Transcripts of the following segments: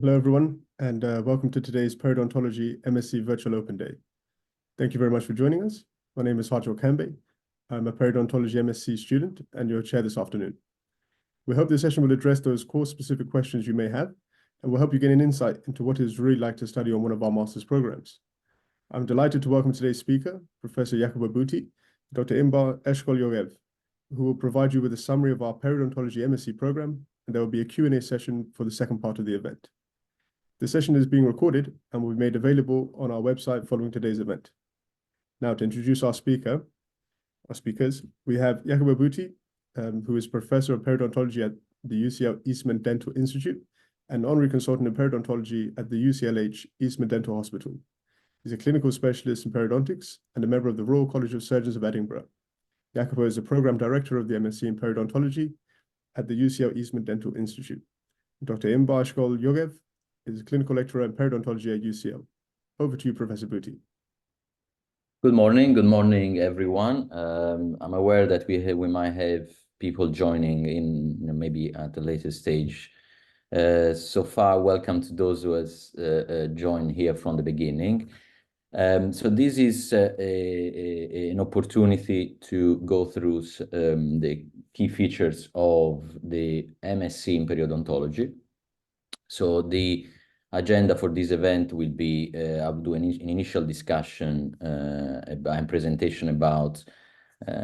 Hello, everyone, and welcome to today's Periodontology MSc Virtual Open Day. Thank you very much for joining us. My name is Jacopo. I'm a Periodontology MSc student and your chair this afternoon. We hope this session will address those course-specific questions you may have and will help you gain an insight into what it is really like to study on one of our master's programs. I'm delighted to welcome today's speaker, Professor Jacopo Buti, Dr. Inbar Eshkol-Yogev, who will provide you with a summary of our Periodontology MSc program, and there will be a Q&A session for the second part of the event. The session is being recorded and will be made available on our website following today's event. Now, to introduce our speakers, we have Jacopo Buti, who is Professor of Periodontology at the UCL Eastman Dental Institute and Honorary Consultant in Periodontology at the UCLH Eastman Dental Hospital. He's a clinical specialist in periodontics and a member of the Royal College of Surgeons of Edinburgh. Jacopo is the Program Director of the MSc in Periodontology at the UCL Eastman Dental Institute. Dr. Inbar Eshkol-Yogev is a clinical lecturer in periodontology at UCL. Over to you, Professor Buti. Good morning, everyone. I'm aware that we might have people joining in, maybe at a later stage. So far, welcome to those who has joined here from the beginning. So this is an opportunity to go through the key features of the MSc in Periodontology. So the agenda for this event will be, I'll do an initial discussion and presentation about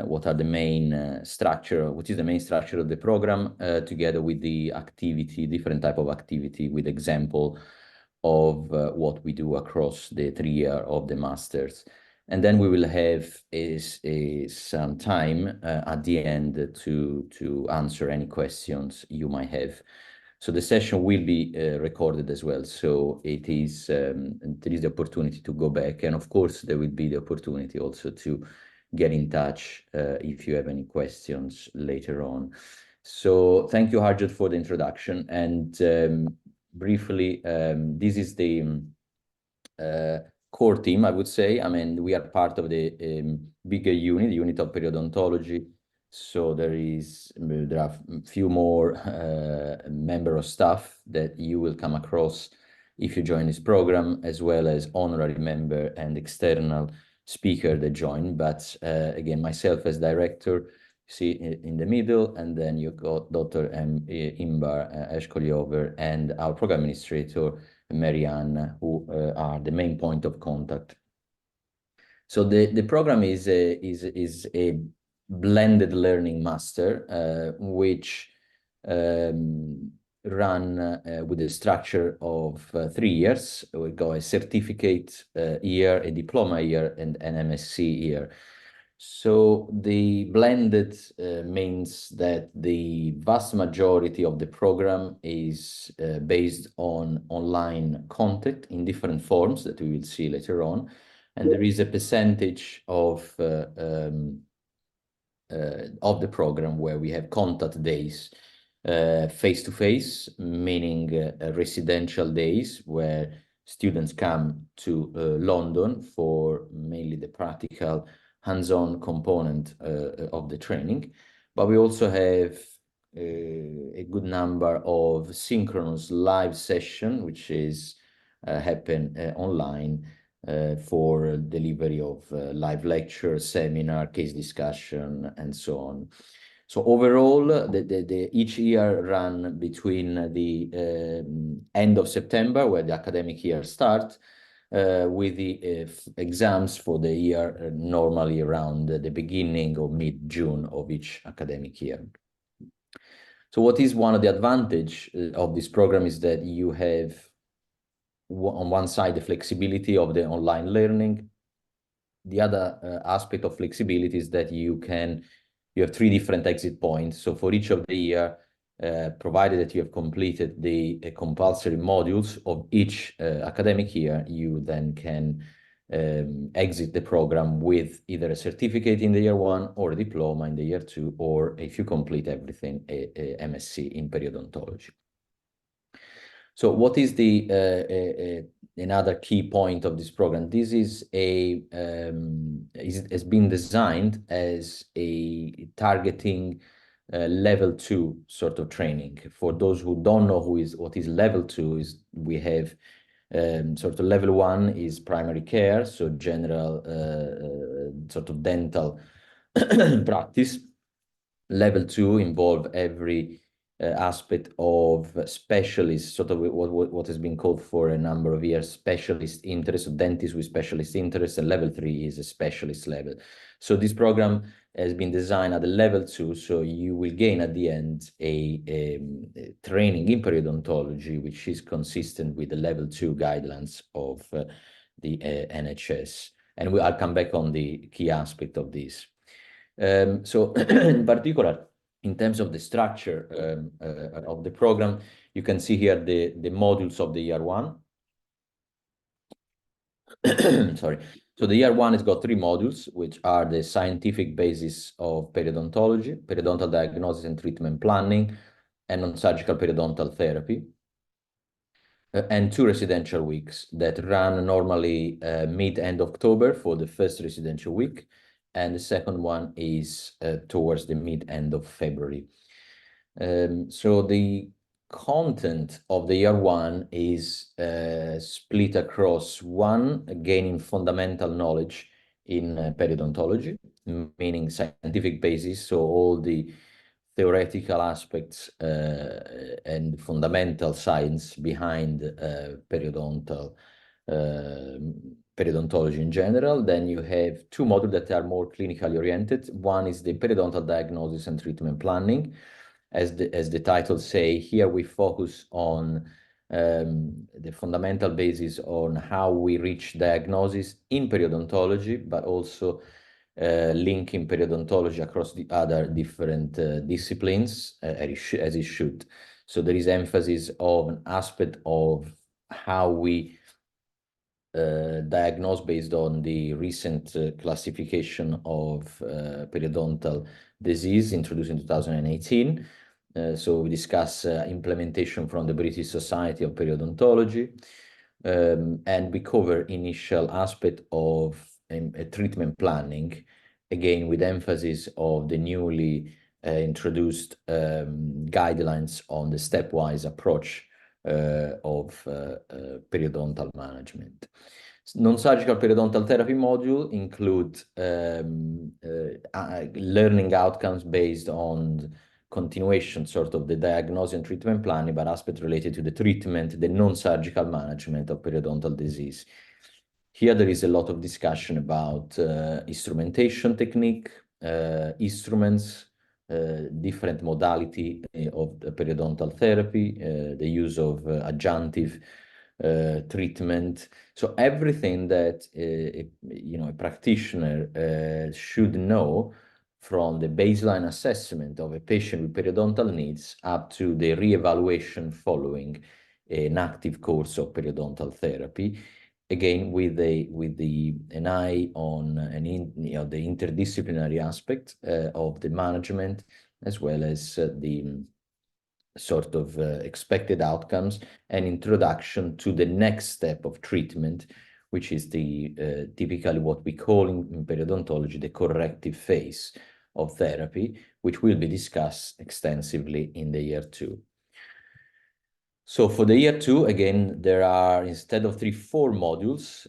what is the main structure of the program, together with the activity, different type of activity with example of what we do across the 3 year of the masters. And then we will have some time at the end to answer any questions you might have. So the session will be recorded as well. So there is the opportunity to go back. And of course, there will be the opportunity also to get in touch if you have any questions later on. So thank you, Harjot, for the introduction. And briefly, this is the core team, I would say. I mean, we are part of the bigger unit, the unit of periodontology. So there are a few more member of staff that you will come across if you join this program, as well as honorary member and external speaker that join. But again, myself as director, see in the middle, and then you got Dr. Inbar Eshkol-Yogev and our program administrator, Marianne, who are the main point of contact. So the program is a blended learning master, which run with a structure of 3 years. We go a certificate year, a diploma year, and an MSc year. So the blended means that the vast majority of the program is based on online content in different forms that we will see later on. And there is a percentage of the program where we have contact days, face-to-face, meaning residential days where students come to London for mainly the practical hands-on component of the training. But we also have a good number of synchronous live session, which is happen online for delivery of live lecture, seminar, case discussion, and so on. So overall, each year run between the end of September, where the academic year starts, with the exams for the year normally around the beginning or mid-June of each academic year. So what is one of the advantages of this program is that you have on one side the flexibility of the online learning. The other aspect of flexibility is that you have 3 different exit points. So for each of the year, provided that you have completed the compulsory modules of each academic year, you then can exit the program with either a certificate in the year 1 or a diploma in the year 2, or if you complete everything, a MSc in periodontology. So what is another key point of this program? This is has been designed as a targeting level 2 sort of training. For those who don't know what is level 2 is, we have sort of level 1 is primary care, so general sort of dental practice. Level 2 involve every aspect of specialist, sort of what has been called for a number of years, specialist interest, so dentists with specialist interest, and level 3 is a specialist level. So this program has been designed at the level 2, so you will gain at the end a training in periodontology, which is consistent with the level 2 guidelines of the NHS. And I'll come back on the key aspect of this. So in particular, in terms of the structure of the program, you can see here the modules of the year 1. Sorry. So the year 1 has got 3 modules, which are the scientific basis of periodontology, periodontal diagnosis and treatment planning, and non-surgical periodontal therapy. And 2 residential weeks that run normally mid-end October for the first residential week, and the second one is towards the mid-end of February. So the content of the year 1 is split across 1, gaining fundamental knowledge in periodontology, meaning scientific basis, so all the theoretical aspects and fundamental science behind periodontology in general. Then you have 2 modules that are more clinically oriented. One is the periodontal diagnosis and treatment planning. As the title say, here we focus on the fundamental basis on how we reach diagnosis in periodontology, but also linking periodontology across the other different disciplines as it should. So there is emphasis on an aspect of how we diagnose based on the recent classification of periodontal disease introduced in 2018. So we discuss implementation from the British Society of Periodontology, and we cover initial aspect of treatment planning, again with emphasis of the newly introduced guidelines on the stepwise approach of periodontal management. Non-surgical periodontal therapy module include learning outcomes based on continuation sort of the diagnosis and treatment planning, but aspects related to the treatment, the non-surgical management of periodontal disease. Here there is a lot of discussion about instrumentation technique, instruments, different modality of the periodontal therapy, the use of adjunctive treatment. So everything that a practitioner should know, from the baseline assessment of a patient with periodontal needs up to the re-evaluation following an active course of periodontal therapy, again with an eye on the interdisciplinary aspect of the management, as well as the sort of expected outcomes and introduction to the next step of treatment, which is the typically what we call in periodontology the corrective phase of therapy, which will be discussed extensively in the year 2. So for the year 2, again, there are, instead of 3, 4 modules,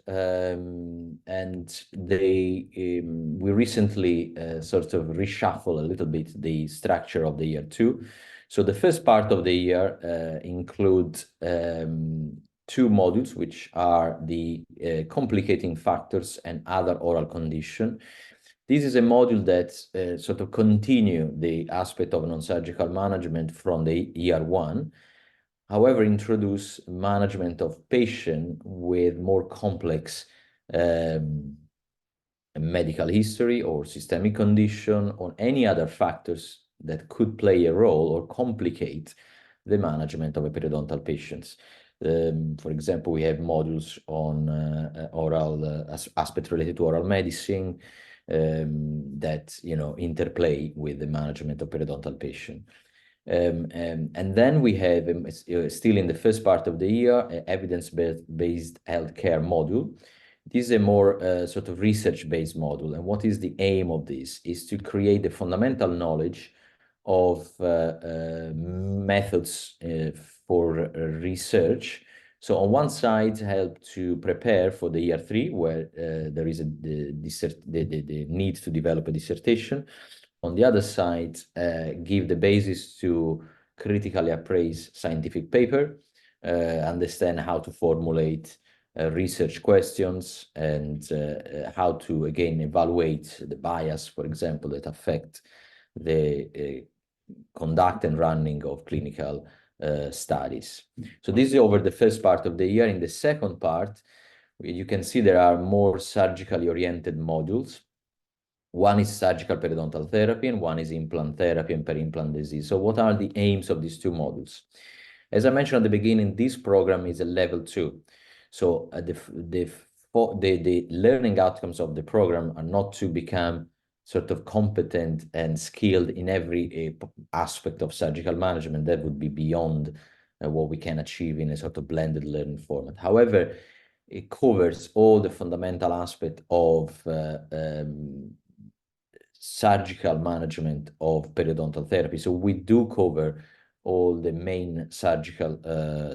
and we recently sort of reshuffle a little bit the structure of the year 2. So the first part of the year includes 2 modules, which are the complicating factors and other oral condition. This is a module that sort of continue the aspect of non-surgical management from the year 1. However, introduce management of patient with more complex medical history or systemic condition or any other factors that could play a role or complicate the management of a periodontal patients. For example, we have modules on oral aspects related to oral medicine that interplay with the management of periodontal patient. And then we have, still in the first part of the year, evidence-based healthcare module. This is a more sort of research-based module. And what is the aim of this? Is to create the fundamental knowledge of methods for research. So on one side, help to prepare for the year 3, where there is the need to develop a dissertation. On the other side, give the basis to critically appraise scientific paper, understand how to formulate research questions, and how to, again, evaluate the bias, for example, that affect the conduct and running of clinical studies. So this is over the first part of the year. In the second part, you can see there are more surgically oriented modules. One is surgical periodontal therapy, and one is implant therapy and peri-implant disease. So what are the aims of these two modules? As I mentioned at the beginning, this program is a level 2. So the learning outcomes of the program are not to become sort of competent and skilled in every aspect of surgical management. That would be beyond what we can achieve in a sort of blended learning format. However, it covers all the fundamental aspect of surgical management of periodontal therapy. So we do cover all the main surgical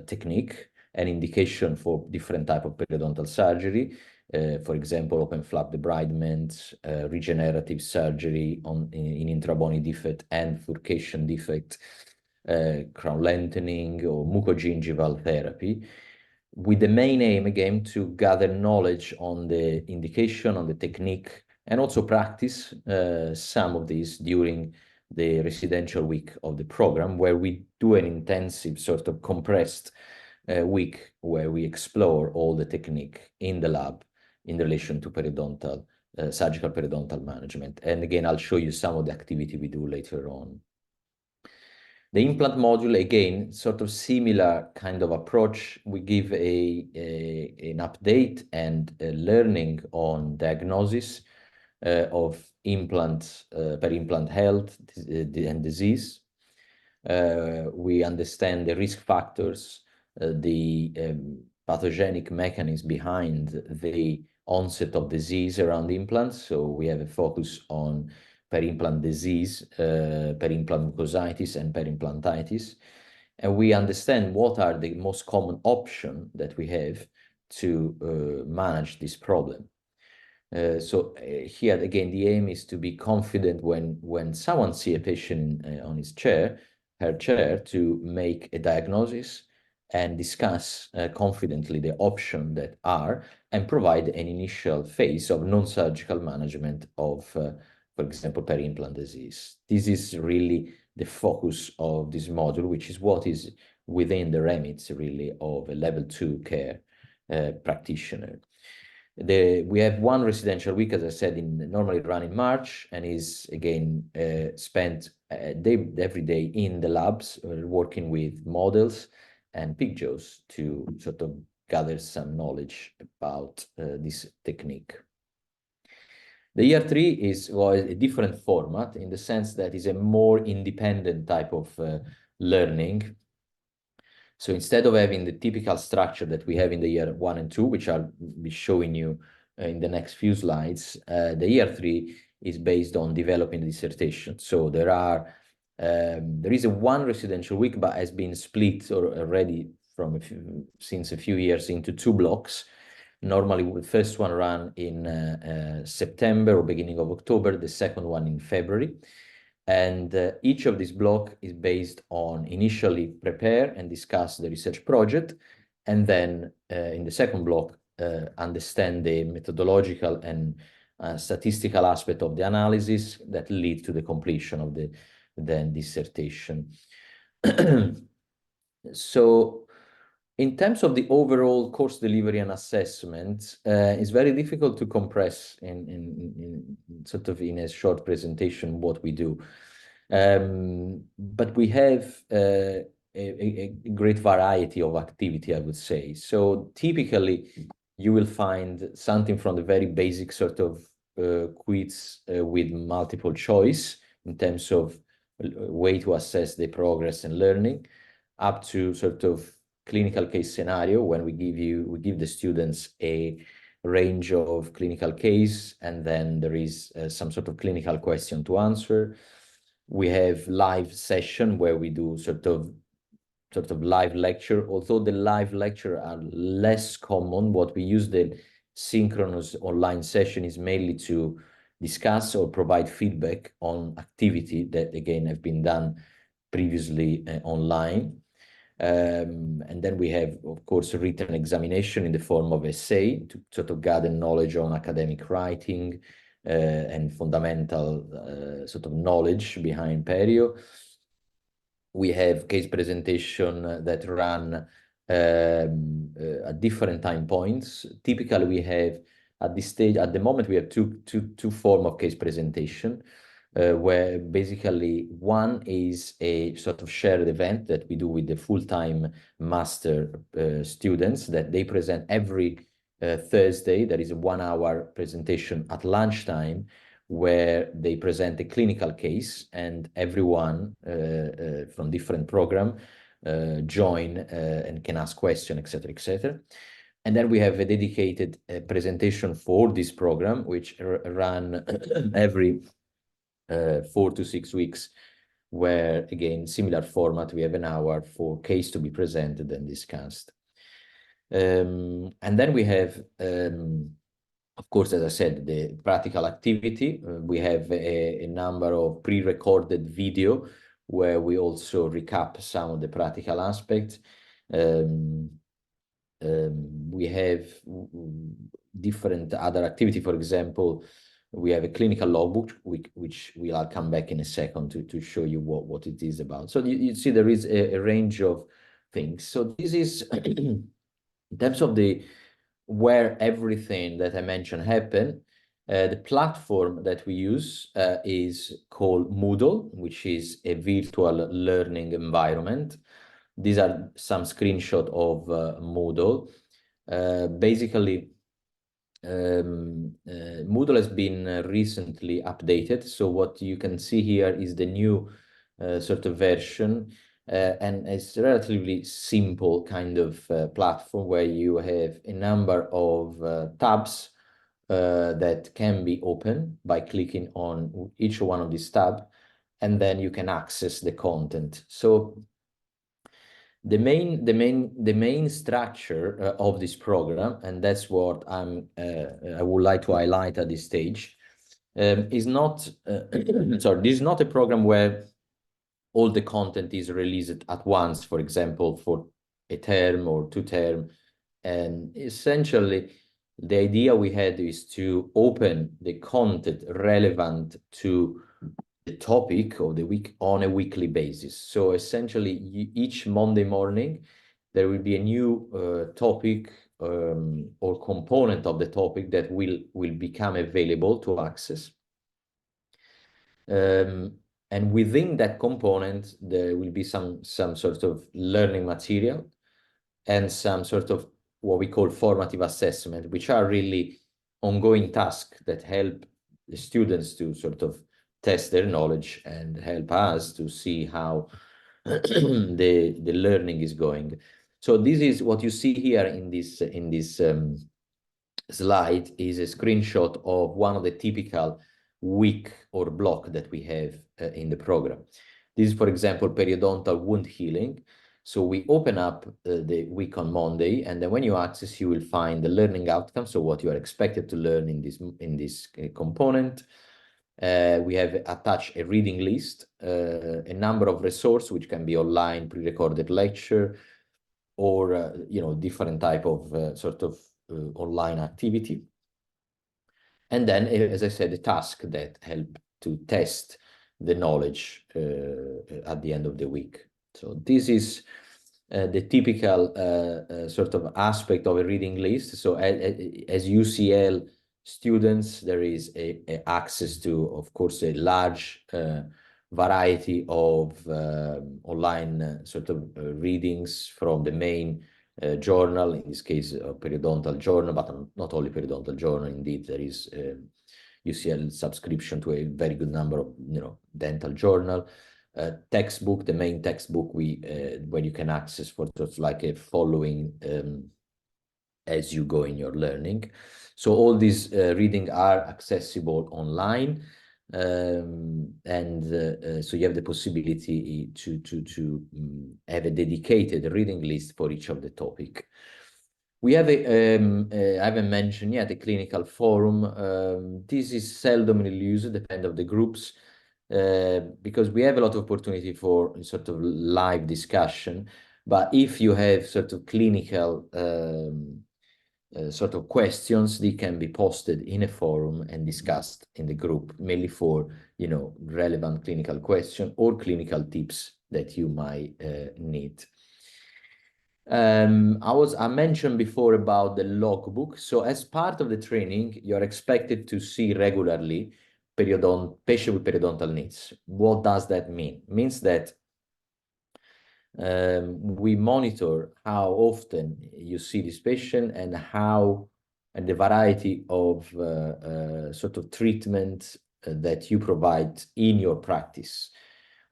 technique and indication for different type of periodontal surgery. For example, open flap debridement, regenerative surgery in intrabony defect and furcation defect, crown lengthening, or mucogingival therapy, with the main aim, again, to gather knowledge on the indication, on the technique, and also practice some of these during the residential week of the program, where we do an intensive sort of compressed week where we explore all the technique in the lab in relation to periodontal, surgical periodontal management. And again, I'll show you some of the activity we do later on. The implant module, again, sort of similar kind of approach. We give an update and a learning on diagnosis of implant, peri-implant health and disease. We understand the risk factors, the pathogenic mechanisms behind the onset of disease around implants. So we have a focus on peri-implant disease, peri-implant mucositis, and peri-implantitis. And we understand what are the most common options that we have to manage this problem. So here, again, the aim is to be confident when someone sees a patient on his chair, her chair, to make a diagnosis and discuss confidently the options that are, and provide an initial phase of non-surgical management of, for example, peri-implant disease. This is really the focus of this module, which is what is within the remits, really, of a level 2 care practitioner. We have one residential week, as I said, normally run in March, and is again spent every day in the labs, working with models and pictures to sort of gather some knowledge about this technique. The year 3 was a different format, in the sense that is a more independent type of learning. So instead of having the typical structure that we have in the year 1 and 2, which I'll be showing you in the next few slides, the year 3 is based on developing the dissertation. So there is one residential week, but has been split already since a few years into 2 blocks. Normally, the first one ran in September or beginning of October, the second one in February. And each of these blocks is based on initially prepare and discuss the research project, and then in the second block, understand the methodological and statistical aspect of the analysis that lead to the completion of the dissertation. So in terms of the overall course delivery and assessment, it's very difficult to compress in sort of in a short presentation what we do. But we have a great variety of activity, I would say. So typically, you will find something from the very basic sort of quiz with multiple choice in terms of way to assess the progress and learning, up to sort of clinical case scenario, when we give the students a range of clinical case, and then there is some sort of clinical question to answer. We have live session where we do sort of live lecture, although the live lecture are less common. What we use the synchronous online session is mainly to discuss or provide feedback on activity that again have been done previously online. And then we have, of course, a written examination in the form of essay to sort of gather knowledge on academic writing and fundamental sort of knowledge behind Perio. We have case presentation that run at different time points. Typically, we have at this stage, at the moment, we have two form of case presentation, where basically one is a sort of shared event that we do with the full-time master students that they present every Thursday. There is a 1 hour presentation at lunchtime where they present a clinical case and everyone from different program join and can ask questions, etc., etc. And then we have a dedicated presentation for this program, which run every 4 to 6 weeks, where again, similar format, we have an hour for case to be presented and discussed. And then we have of course, as I said, the practical activity. We have a number of pre-recorded video where we also recap some of the practical aspects. We have different other activity. For example, we have a clinical logbook, which I'll come back in a second to show you what it is about. So you see there is a range of things. So this is in terms of the where everything that I mentioned happened. The platform that we use is called Moodle, which is a virtual learning environment. These are some screenshots of Moodle. Basically, Moodle has been recently updated. So what you can see here is the new sort of version. And it's a relatively simple kind of platform where you have a number of tabs that can be opened by clicking on each one of these tabs, and then you can access the content. So the main structure of this program, and that's what I would like to highlight at this stage, is not sorry, this is not a program where all the content is released at once, for example, for a term or 2 term. And essentially, the idea we had is to open the content relevant to the topic of the week on a weekly basis. So essentially, each Monday morning, there will be a new topic or component of the topic that will become available to access. And within that component, there will be some sort of learning material and some sort of what we call formative assessment, which are really ongoing tasks that help the students to sort of test their knowledge and help us to see how the learning is going. So this is what you see here in this slide is a screenshot of one of the typical week or block that we have in the program. This is, for example, periodontal wound healing. So we open up the week on Monday, and then when you access, you will find the learning outcome. So what you are expected to learn in this component. We have attached a reading list, a number of resources, which can be online, pre-recorded lecture, or different type of sort of online activity. And then, as I said, a task that help to test the knowledge at the end of the week. So this is the typical sort of aspect of a reading list. So as UCL students, there is a access to, of course, a large variety of online sort of readings from the main journal, in this case, a periodontal journal, but not only periodontal journal. Indeed, there is UCL subscription to a very good number of dental journal. Textbook, the main textbook where you can access for just like a following as you go in your learning. So all these reading are accessible online. So you have the possibility to have a dedicated reading list for each of the topic. We have I haven't mentioned yet the clinical forum. This is seldomly used, depending on the groups, because we have a lot of opportunity for sort of live discussion. But if you have sort of clinical sort of questions, they can be posted in a forum and discussed in the group, mainly for, you know, relevant clinical question or clinical tips that you might need. I mentioned before about the logbook. So as part of the training, you're expected to see regularly patient with periodontal needs. What does that mean? It means that we monitor how often you see this patient and the variety of sort of treatment that you provide in your practice.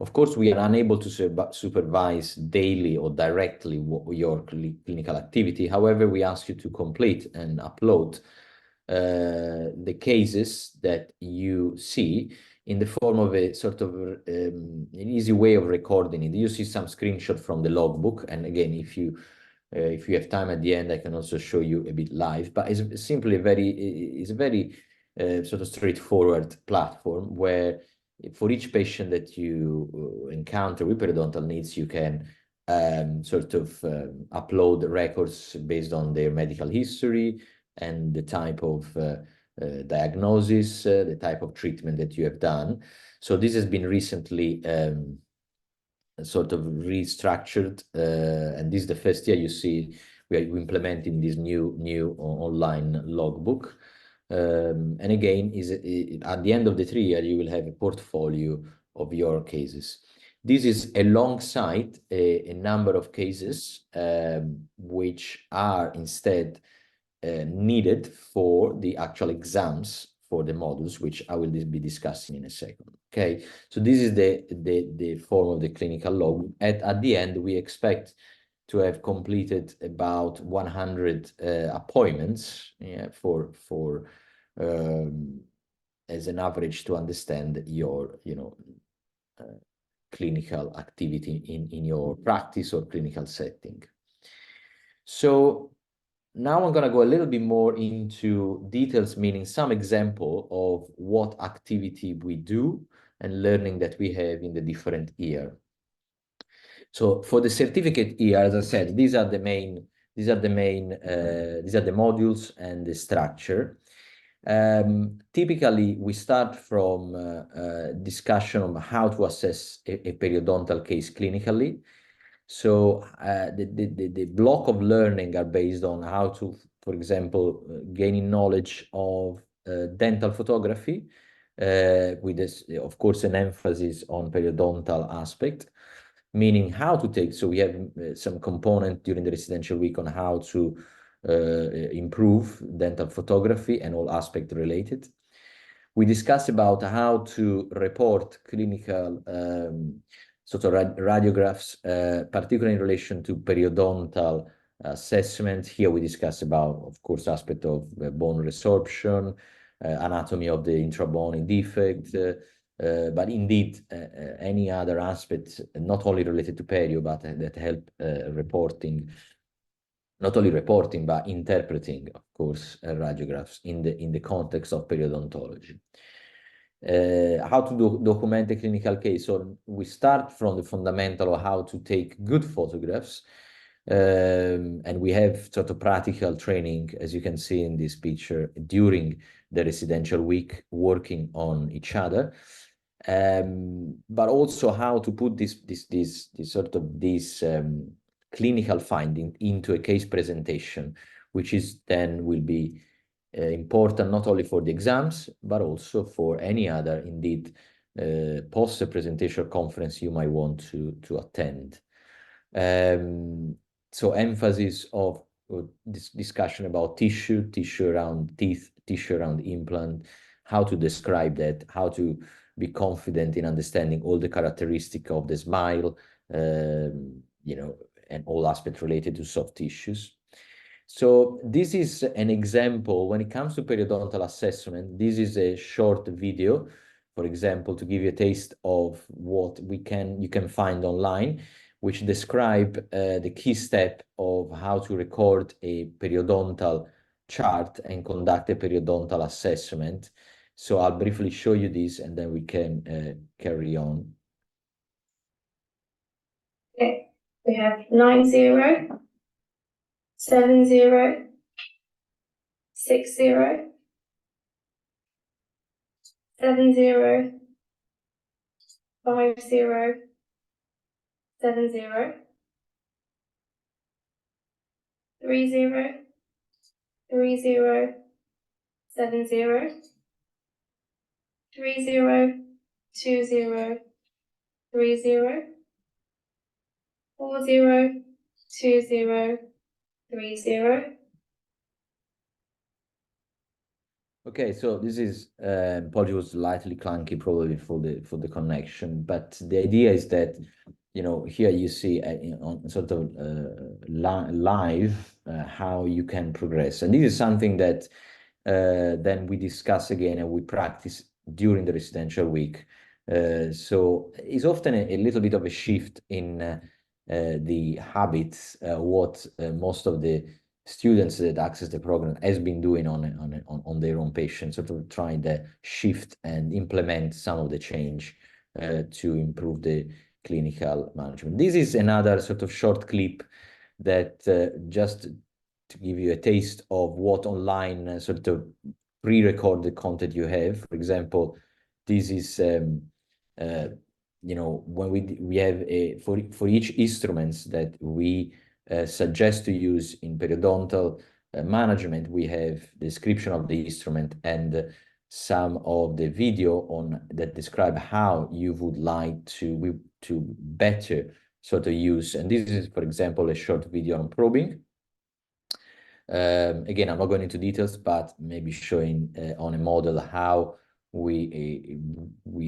Of course, we are unable to supervise daily or directly your clinical activity. However, we ask you to complete and upload the cases that you see in the form of a sort of an easy way of recording it. You see some screenshot from the logbook, and again, if you have time at the end, I can also show you a bit live. But it's simply a very sort of straightforward platform where for each patient that you encounter with periodontal needs, you can sort of upload records based on their medical history and the type of diagnosis, the type of treatment that you have done. So this has been recently sort of restructured, and this is the first year you see we are implementing this new online logbook. And again, at the end of the 3 years, you will have a portfolio of your cases. This is alongside a number of cases which are instead needed for the actual exams for the modules, which I will be discussing in a second. Okay, so this is the form of the clinical log. At the end, we expect to have completed about 100 appointments, yeah, for as an average to understand your, you know, clinical activity in your practice or clinical setting. So now I'm going to go a little bit more into details, meaning some example of what activity we do and learning that we have in the different year. So for the certificate year, as I said, these are the modules and the structure. Typically, we start from discussion on how to assess a periodontal case clinically. So the block of learning are based on how to, for example, gaining knowledge of dental photography, with this, of course, an emphasis on periodontal aspect, meaning how to take. So we have some component during the residential week on how to improve dental photography and all aspect related. We discuss about how to report clinical sort of radiographs, particularly in relation to periodontal assessment. Here we discuss about, of course, aspect of bone resorption, anatomy of the intrabony defect, but indeed any other aspects, not only related to perio, but that help reporting, not only reporting, but interpreting, of course, radiographs in the context of periodontology. How to document a clinical case. So we start from the fundamental of how to take good photographs, and we have sort of practical training, as you can see in this picture, during the residential week, working on each other, but also how to put this clinical finding into a case presentation, which is then will be important not only for the exams, but also for any other, indeed, poster presentation conference you might want to attend. So emphasis of this discussion about tissue around teeth, tissue around implant, how to describe that, how to be confident in understanding all the characteristics of the smile, you know, and all aspects related to soft tissues. So this is an example when it comes to periodontal assessment. This is a short video for example, to give you a taste of what you can find online, which describe the key step of how to record a periodontal chart and conduct a periodontal assessment. So I'll briefly show you this, and then we can carry on. Okay, we have 90, 70, 60, 70, 50, 70, 30, 30, 70, 30, 20, 30, 40, 20, 30. Okay, so this is probably was slightly clunky probably for the connection, but the idea is that, you know, here you see on sort of live how you can progress, and this is something that then we discuss again and we practice during the residential week. So it's often a little bit of a shift in the habits, what most of the students that access the program has been doing on their own patients, sort of trying to shift and implement some of the change to improve the clinical management. This is another sort of short clip that just to give you a taste of what online sort of pre-recorded content you have. For example, this is you know, when we have for each instruments that we suggest to use in periodontal management, we have description of the instrument and some of the video on that describe how you would like to better sort of use. And this is, for example, a short video on probing. Again, I'm not going into details, but maybe showing on a model how we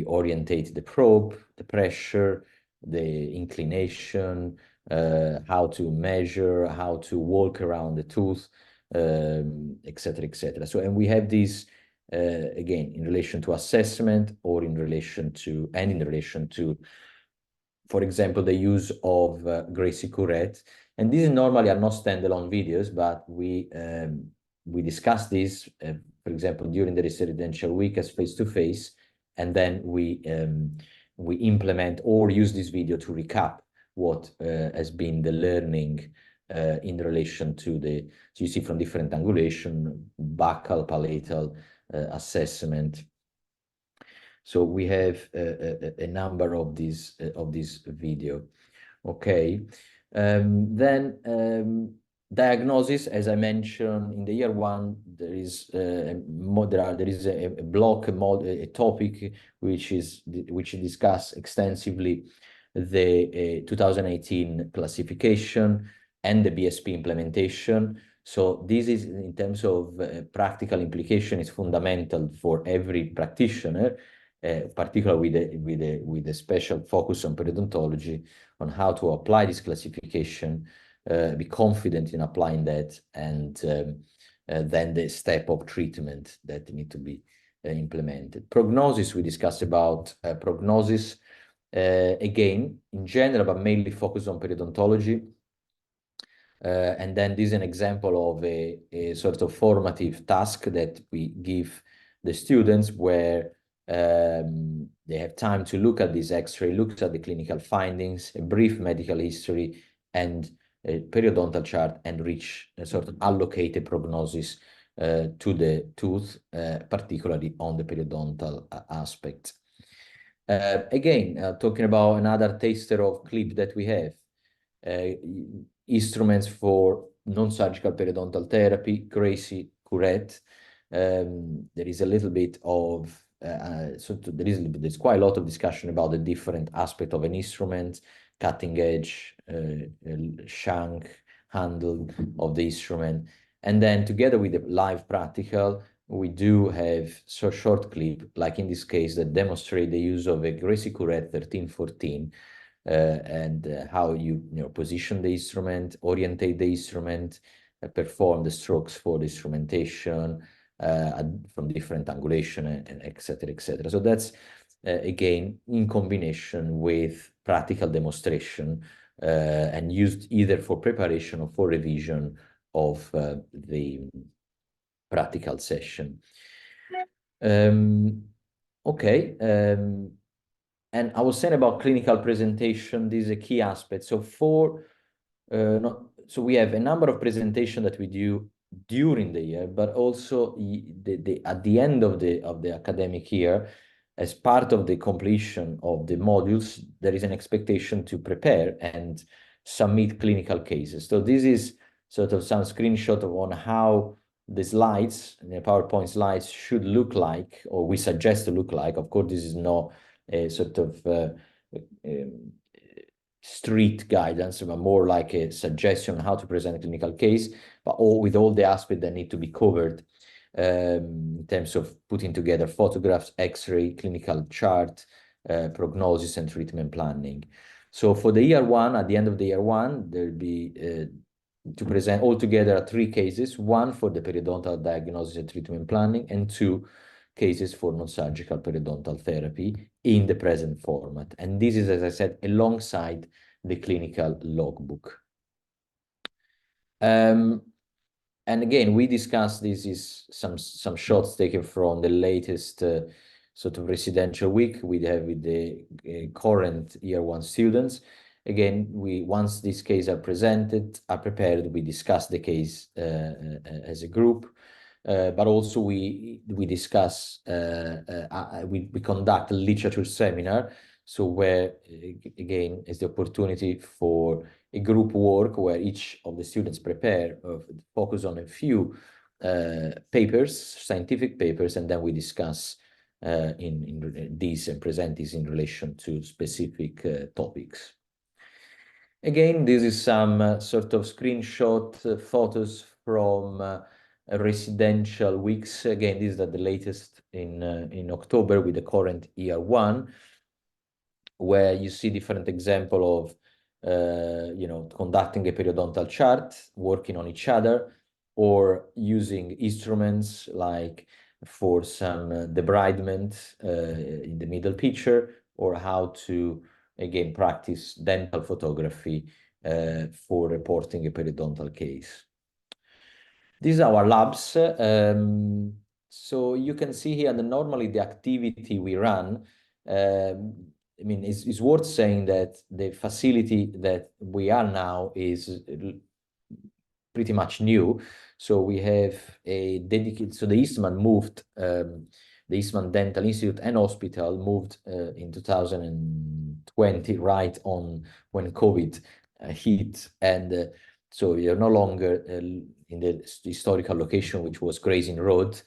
orientate the probe, the pressure, the inclination, how to measure, how to walk around the tooth, etc., etc. So, and we have these again in relation to assessment or in relation to for example, the use of Gracie Curette. And these normally are not standalone videos, but we discuss this, for example, during the residential week as face-to-face, and then we implement or use this video to recap what has been the learning in relation to the, so you see from different angulation, buccal, palatal assessment. So we have a number of these video. Okay, then diagnosis, as I mentioned in the year one, there is a block, a topic which discuss extensively the 2018 classification and the BSP implementation. So this is, in terms of practical implication, is fundamental for every practitioner, particularly with a special focus on periodontology, on how to apply this classification, be confident in applying that, and then the step of treatment that need to be implemented. Prognosis, we discussed about prognosis, again, in general, but mainly focused on periodontology. And then this is an example of a sort of formative task that we give the students, where they have time to look at this X-ray, look at the clinical findings, a brief medical history, and a periodontal chart, and reach a sort of allocated prognosis to the tooth, particularly on the periodontal aspect. Again, talking about another taster of clip that we have, instruments for non-surgical periodontal therapy, Gracie Curette. There is a little bit of there's quite a lot of discussion about the different aspect of an instrument, cutting edge, shank, handle of the instrument, and then together with the live practical, we do have so short clip, like in this case, that demonstrate the use of a Gracie Curette 1314. And how you position the instrument, orientate the instrument, perform the strokes for the instrumentation from different angulation, and et cetera, et cetera. So that's again, in combination with practical demonstration and used either for preparation or for revision of the practical session. Okay, and I was saying about clinical presentation, this is a key aspect. So so we have a number of presentations that we do during the year, but also at the end of the academic year, as part of the completion of the modules, there is an expectation to prepare and submit clinical cases. So this is sort of some screenshot on how the slides, the PowerPoint slides should look like, or we suggest to look like. Of course, this is not a sort of street guidance, but more like a suggestion on how to present a clinical case, but with all the aspects that need to be covered in terms of putting together photographs, X-ray, clinical chart, prognosis, and treatment planning. So for the year one, at the end of the year one, there'll be to present altogether 3 cases, 1 for the periodontal diagnosis and treatment planning, and 2 cases for non-surgical periodontal therapy in the present format. And this is, as I said, alongside the clinical logbook. And again, we discussed, this is some shots taken from the latest sort of residential week we have with the current year 1 students. Again, once these cases are prepared, we discuss the case as a group. But also we discuss, we conduct a literature seminar, so where, again, is the opportunity for a group work where each of the students focus on a few papers, scientific papers, and then we discuss in these and present these in relation to specific topics. Again, this is some sort of screenshot photos from residential weeks. Again, these are the latest in October with the current year 1, where you see different example of conducting a periodontal chart, working on each other, or using instruments like for some debridement in the middle picture, or how to again practice dental photography for reporting a periodontal case. These are our labs. So you can see here that normally the activity we run, I mean, it's worth saying that the facility that we are now is pretty much new. So we have a dedicated, so the Eastman moved, the Eastman Dental Institute and Hospital moved in 2020, right on when COVID hit. And so we are no longer in the historical location, which was Grazing Road,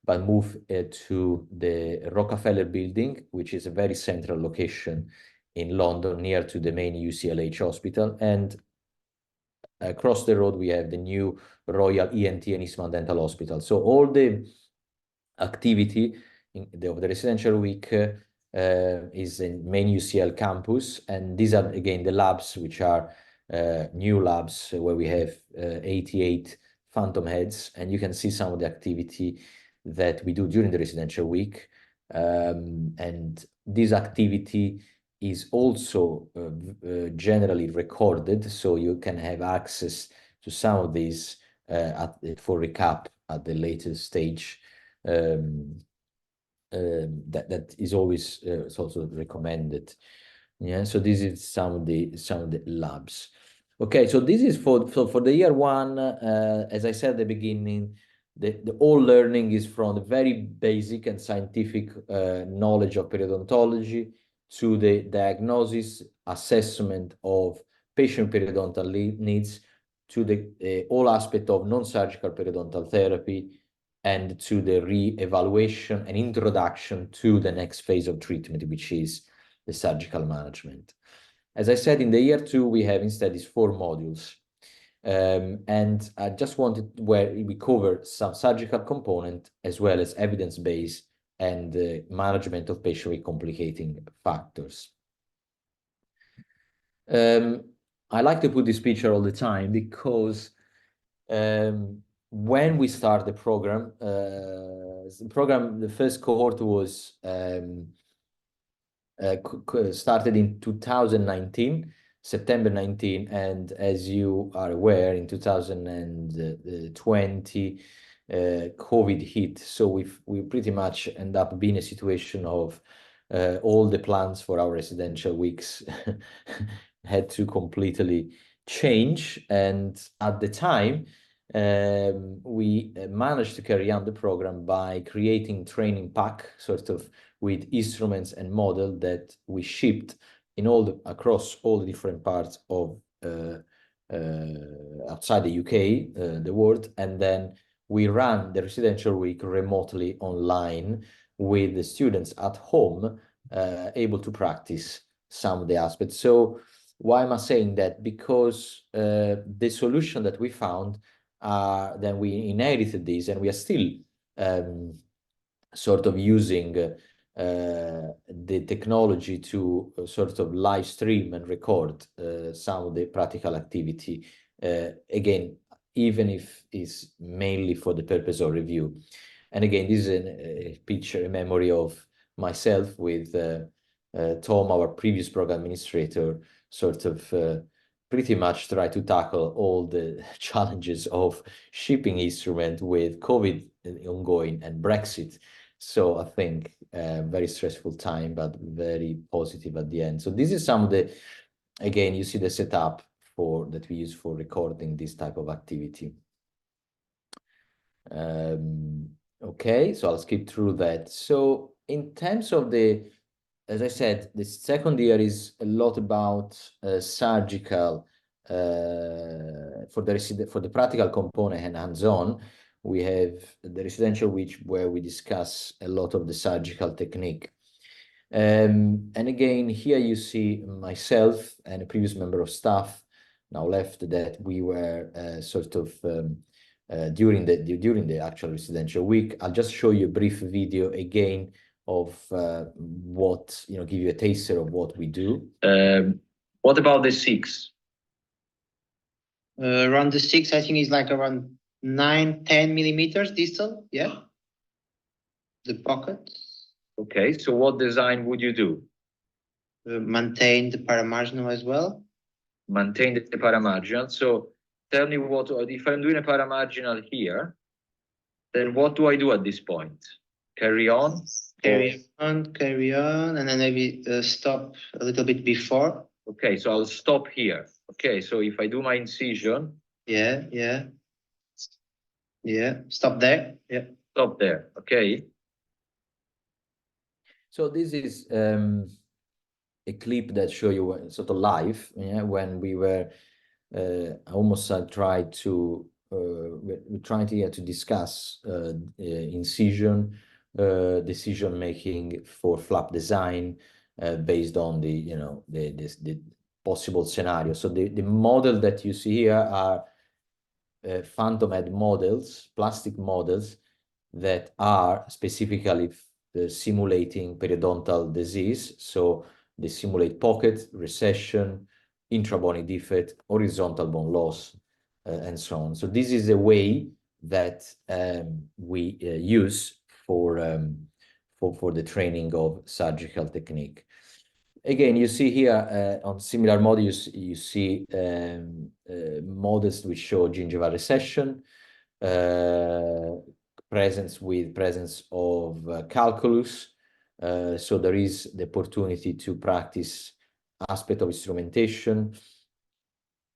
but moved to the Rockefeller Building, which is a very central location in London, near to the main UCLH hospital. And across the road, we have the new Royal ENT and Eastman Dental Hospital. So all the activity of the residential week is in main UCL campus. And these are, again, the labs, which are new labs where we have 88 phantom heads. And you can see some of the activity that we do during the residential week. And this activity is also generally recorded, so you can have access to some of these for recap at the later stage. That is always it's also recommended. Yeah, so this is some of the labs. Okay, so this is for the year 1. As I said at the beginning, the all learning is from the very basic and scientific knowledge of periodontology to the diagnosis, assessment of patient periodontal needs, to the all aspect of non-surgical periodontal therapy, and to the re-evaluation and introduction to the next phase of treatment, which is the surgical management. As I said, in the year 2, we have instead these 4 modules. And I just wanted where we cover some surgical component as well as evidence-based and management of patient with complicating factors. I like to put this picture all the time because when we start the program, the first cohort was started in 2019, September 19, and as you are aware, in 2020, COVID hit. So we pretty much end up being a situation of all the plans for our residential weeks had to completely change. And at the time, we managed to carry on the program by creating training pack, sort of with instruments and model that we shipped in across all the different parts of outside the UK, the world, and then we ran the residential week remotely online with the students at home, able to practice some of the aspects. So why am I saying that? Because the solution that we found, then we inherited this, and we are still sort of using the technology to sort of live stream and record some of the practical activity, again, even if it's mainly for the purpose of review. And again, this is a picture, a memory of myself with Tom, our previous program administrator, sort of pretty much try to tackle all the challenges of shipping instrument with COVID ongoing and Brexit. So I think very stressful time, but very positive at the end. So this is some of the, again, you see the setup that we use for recording this type of activity. Okay, so I'll skip through that. So in terms of as I said, the second year is a lot about surgical, for the practical component and hands-on. We have the residential where we discuss a lot of the surgical technique. And again, here you see myself and a previous member of staff now left, that we were sort of during the actual residential week. I'll just show you a brief video again of what, give you a taster of what we do. What about the 6? Around the 6, I think it's like around 9-10 millimeters distal. Yeah. The pocket. Okay, so what design would you do? Maintain the paramarginal as well. Maintain the paramarginal. So tell me what, if I'm doing a paramarginal here, then what do I do at this point? Carry on? Carry on, and then maybe stop a little bit before. Okay, so I'll stop here. Okay, so if I do my incision. Yeah. Stop there. Yeah. Stop there. Okay. So this is a clip that show you sort of live, when we were almost tried to we're trying to discuss incision, decision making for flap design based on the possible scenario. So the model that you see here are phantom head models, plastic models that are specifically simulating periodontal disease. So they simulate pocket, recession, intrabony defect, horizontal bone loss, and so on. So this is a way that we use for the training of surgical technique. Again, you see here on similar models, you see models which show gingival recession, presence of calculus. So there is the opportunity to practice aspect of instrumentation,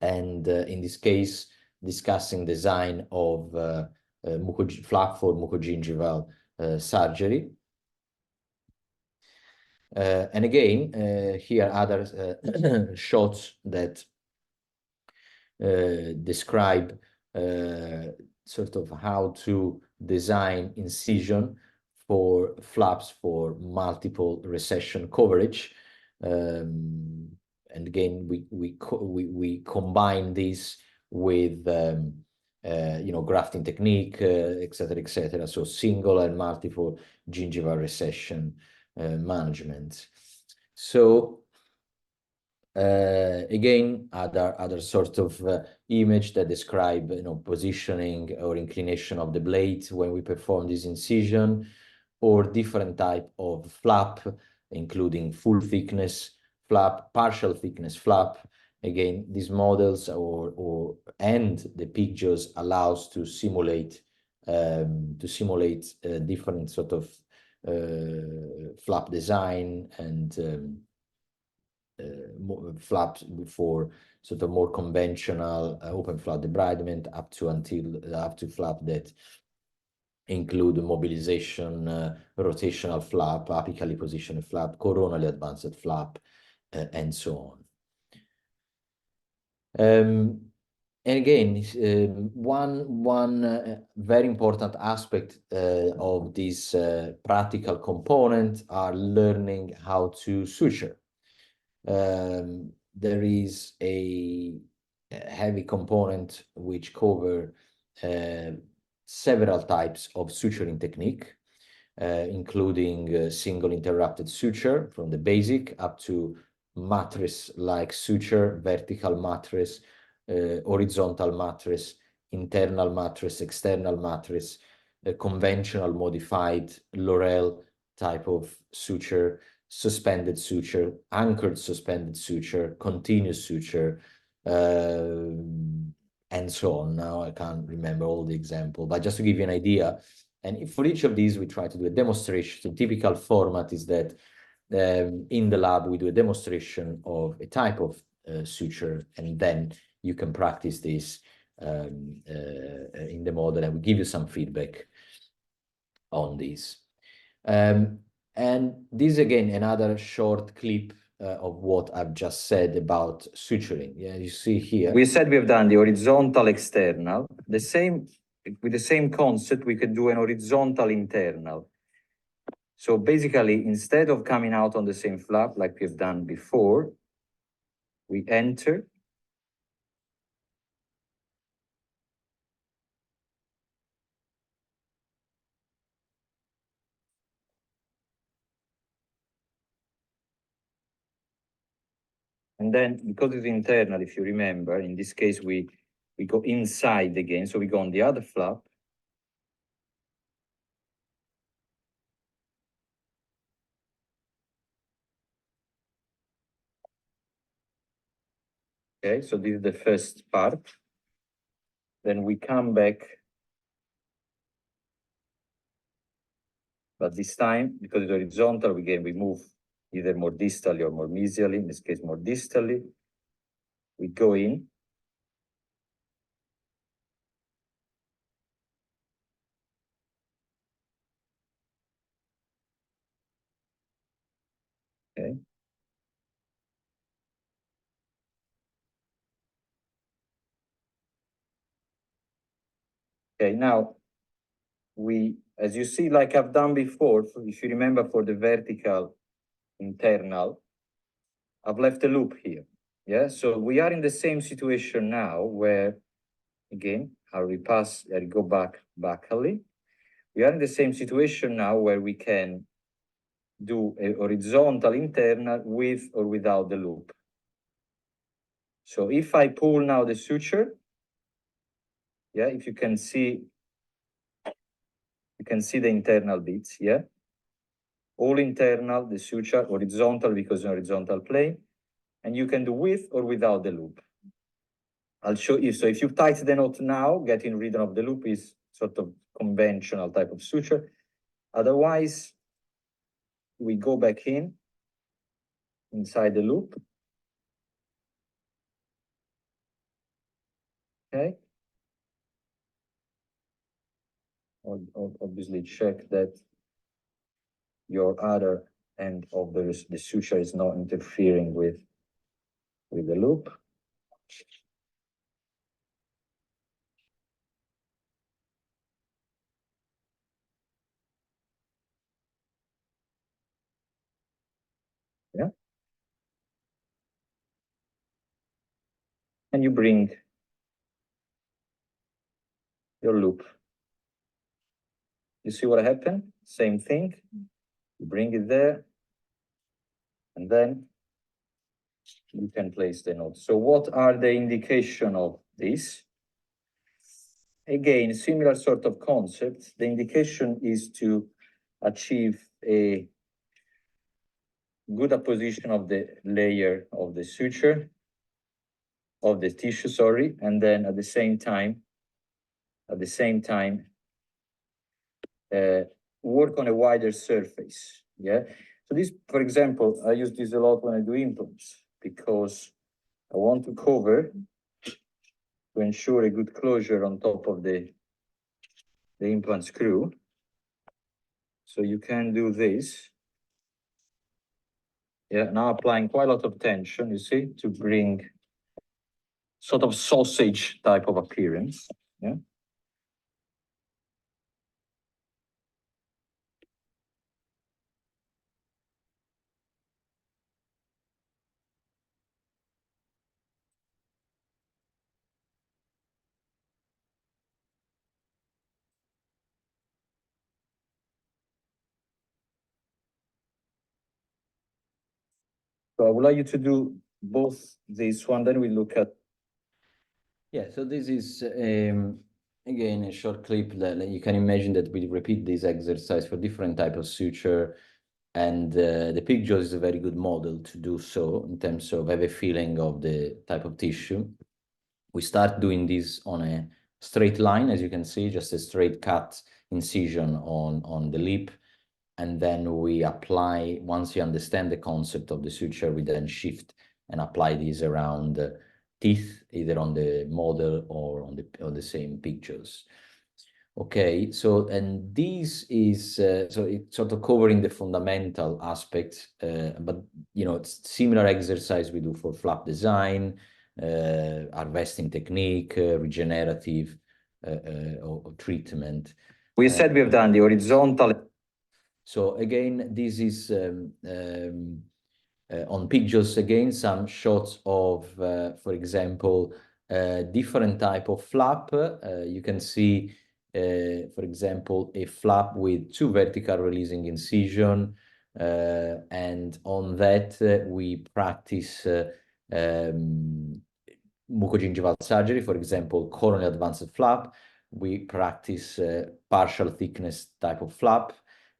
and in this case, discussing design of flap for mucogingival surgery. And again, here other shots that describe sort of how to design incision for flaps for multiple recession coverage. And again, we combine this with grafting technique, etc. So single and multiple gingival recession management. So again, other sort of image that describe positioning or inclination of the blade when we perform this incision, or different type of flap including full thickness flap, partial thickness flap. Again, these models and the pictures allows to simulate different sort of flap design and flaps for sort of more conventional open flap debridement up to flap that include mobilization, rotational flap, apically positioned flap, coronally advanced flap, and so on. And again, one very important aspect of this practical component are learning how to suture. There is a heavy component which cover several types of suturing technique, including single interrupted suture from the basic up to mattress-like suture, vertical mattress, horizontal mattress, internal mattress, external mattress, conventional modified Laurel type of suture, suspended suture, anchored suspended suture, continuous suture, and so on. Now I can't remember all the example, but just to give you an idea. And for each of these, we try to do a demonstration. The typical format is that in the lab, we do a demonstration of a type of suture, and then you can practice this in the model, and we give you some feedback on this. And this, again, another short clip of what I've just said about suturing. Yeah, you see here. We said we have done the horizontal external. The same, with the same concept, we could do an horizontal internal. So basically, instead of coming out on the same flap like we've done before, we enter. And then, because it's internal, if you remember, in this case, we go inside again. So we go on the other flap. Okay, so this is the first part. Then we come back. But this time, because it's horizontal, again, we move either more distally or more mesially, in this case, more distally. We go in. Okay. Okay, now as you see, like I've done before, if you remember for the vertical internal, I've left a loop here. Yeah, so we are in the same situation now where, again, I'll go backly. We are in the same situation now where we can do a horizontal internal with or without the loop. So if I pull now the suture, yeah, if you can see the internal bits, yeah? All internal, the suture, horizontal because in horizontal plane, and you can do with or without the loop. I'll show you. So if you tighten the knot now, getting rid of the loop is sort of conventional type of suture. Otherwise, we go back inside the loop. Okay. Obviously check that your other end of the suture is not interfering with the loop. Yeah. And you bring your loop. You see what happened? Same thing. You bring it there, and then you can place the knot. So what are the indication of this? Again, similar sort of concept. The indication is to achieve a good apposition of the layer of the suture, of the tissue, sorry, and then at the same time, work on a wider surface. Yeah. So this, for example, I use this a lot when I do implants because I want to cover to ensure a good closure on top of the implant screw. So you can do this. Yeah, now applying quite a lot of tension, you see, to bring sort of sausage type of appearance. Yeah. So I would like you to do both this one, then we look at. Yeah, so this is, again, a short clip that you can imagine that we repeat this exercise for different type of suture, and the pig jaw is a very good model to do so in terms of have a feeling of the type of tissue. We start doing this on a straight line, as you can see, just a straight cut incision on the lip. And then we apply, once you understand the concept of the suture, we then shift and apply this around teeth, either on the model or on the same pictures. Okay, so, and this is, so it's sort of covering the fundamental aspects, but, you know, it's similar exercise we do for flap design, harvesting technique, regenerative or treatment. We said we have done the horizontal. So again, this is on pictures, again, some shots of, for example, different type of flap. You can see, for example, a flap with 2 vertical releasing incision, and on that we practice mucogingival surgery, for example, coronally advanced flap. We practice partial thickness type of flap.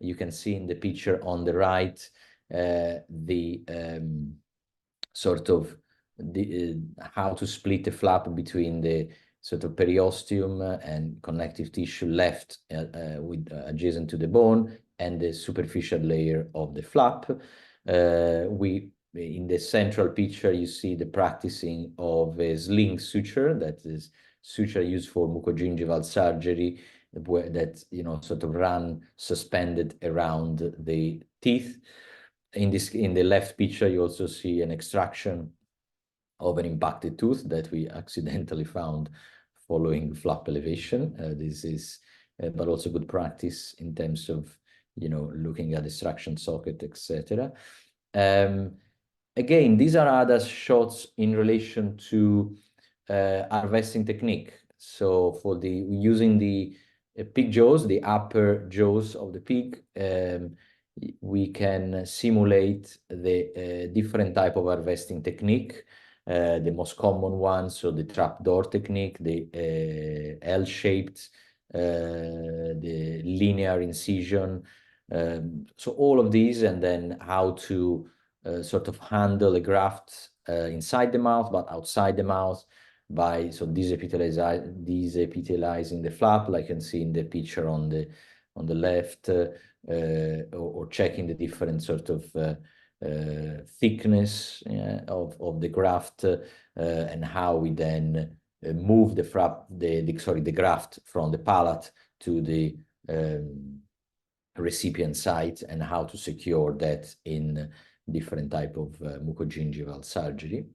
You can see in the picture on the right the sort of how to split the flap between the sort of periosteum and connective tissue left with adjacent to the bone and the superficial layer of the flap. In the central picture, you see the practicing of a sling suture, that is suture used for mucogingival surgery, where that, you know, sort of run suspended around the teeth. In the left picture, you also see an extraction of an impacted tooth that we accidentally found following flap elevation. This is, but also good practice in terms of, you know, looking at extraction socket, etc. Again, these are other shots in relation to harvesting technique. So for using the pig jaws, the upper jaws of the pig, we can simulate the different type of harvesting technique. The most common one, so the trapdoor technique, the L-shaped, the linear incision. So all of these, and then how to sort of handle a graft inside the mouth, but outside the mouth, by desepithelializing the flap, like you can see in the picture on the left, or checking the different sort of thickness of the graft, and how we then move the graft from the palate to the recipient site, and how to secure that in different type of mucogingival surgery.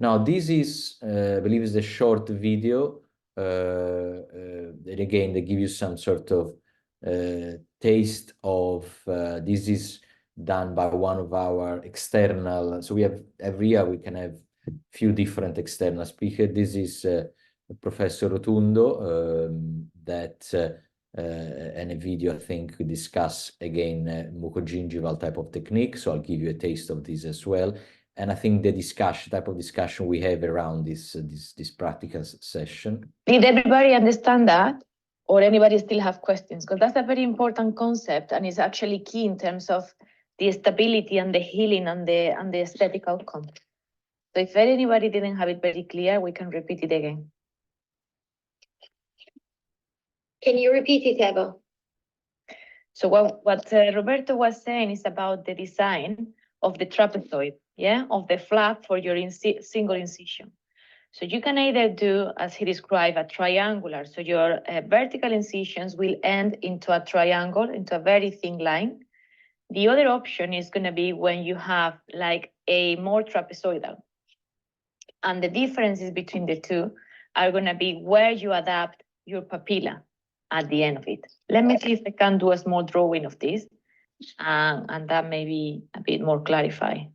Now, this is, I believe, is a short video. And again, they give you some sort of taste of, this is done by one of our external, so we have, every year we can have few different external speakers. This is Professor Rotundo, that and a video, I think, we discuss again mucogingival type of technique, so I'll give you a taste of this as well. And I think the type of discussion we have around this practical session. Did everybody understand that? Or anybody still have questions? Because that's a very important concept, and it's actually key in terms of the stability and the healing and the aesthetic outcome. So if anybody didn't have it very clear, we can repeat it again. Can you repeat it, Eva? So what Roberto was saying is about the design of the trapezoid, yeah, of the flap for your single incision. So you can either do, as he described, a triangular. So your vertical incisions will end into a triangle, into a very thin line. The other option is going to be when you have like a more trapezoidal. And the differences between the two are going to be where you adapt your papilla at the end of it. Let me see if I can do a small drawing of this, and that may be a bit more clarified.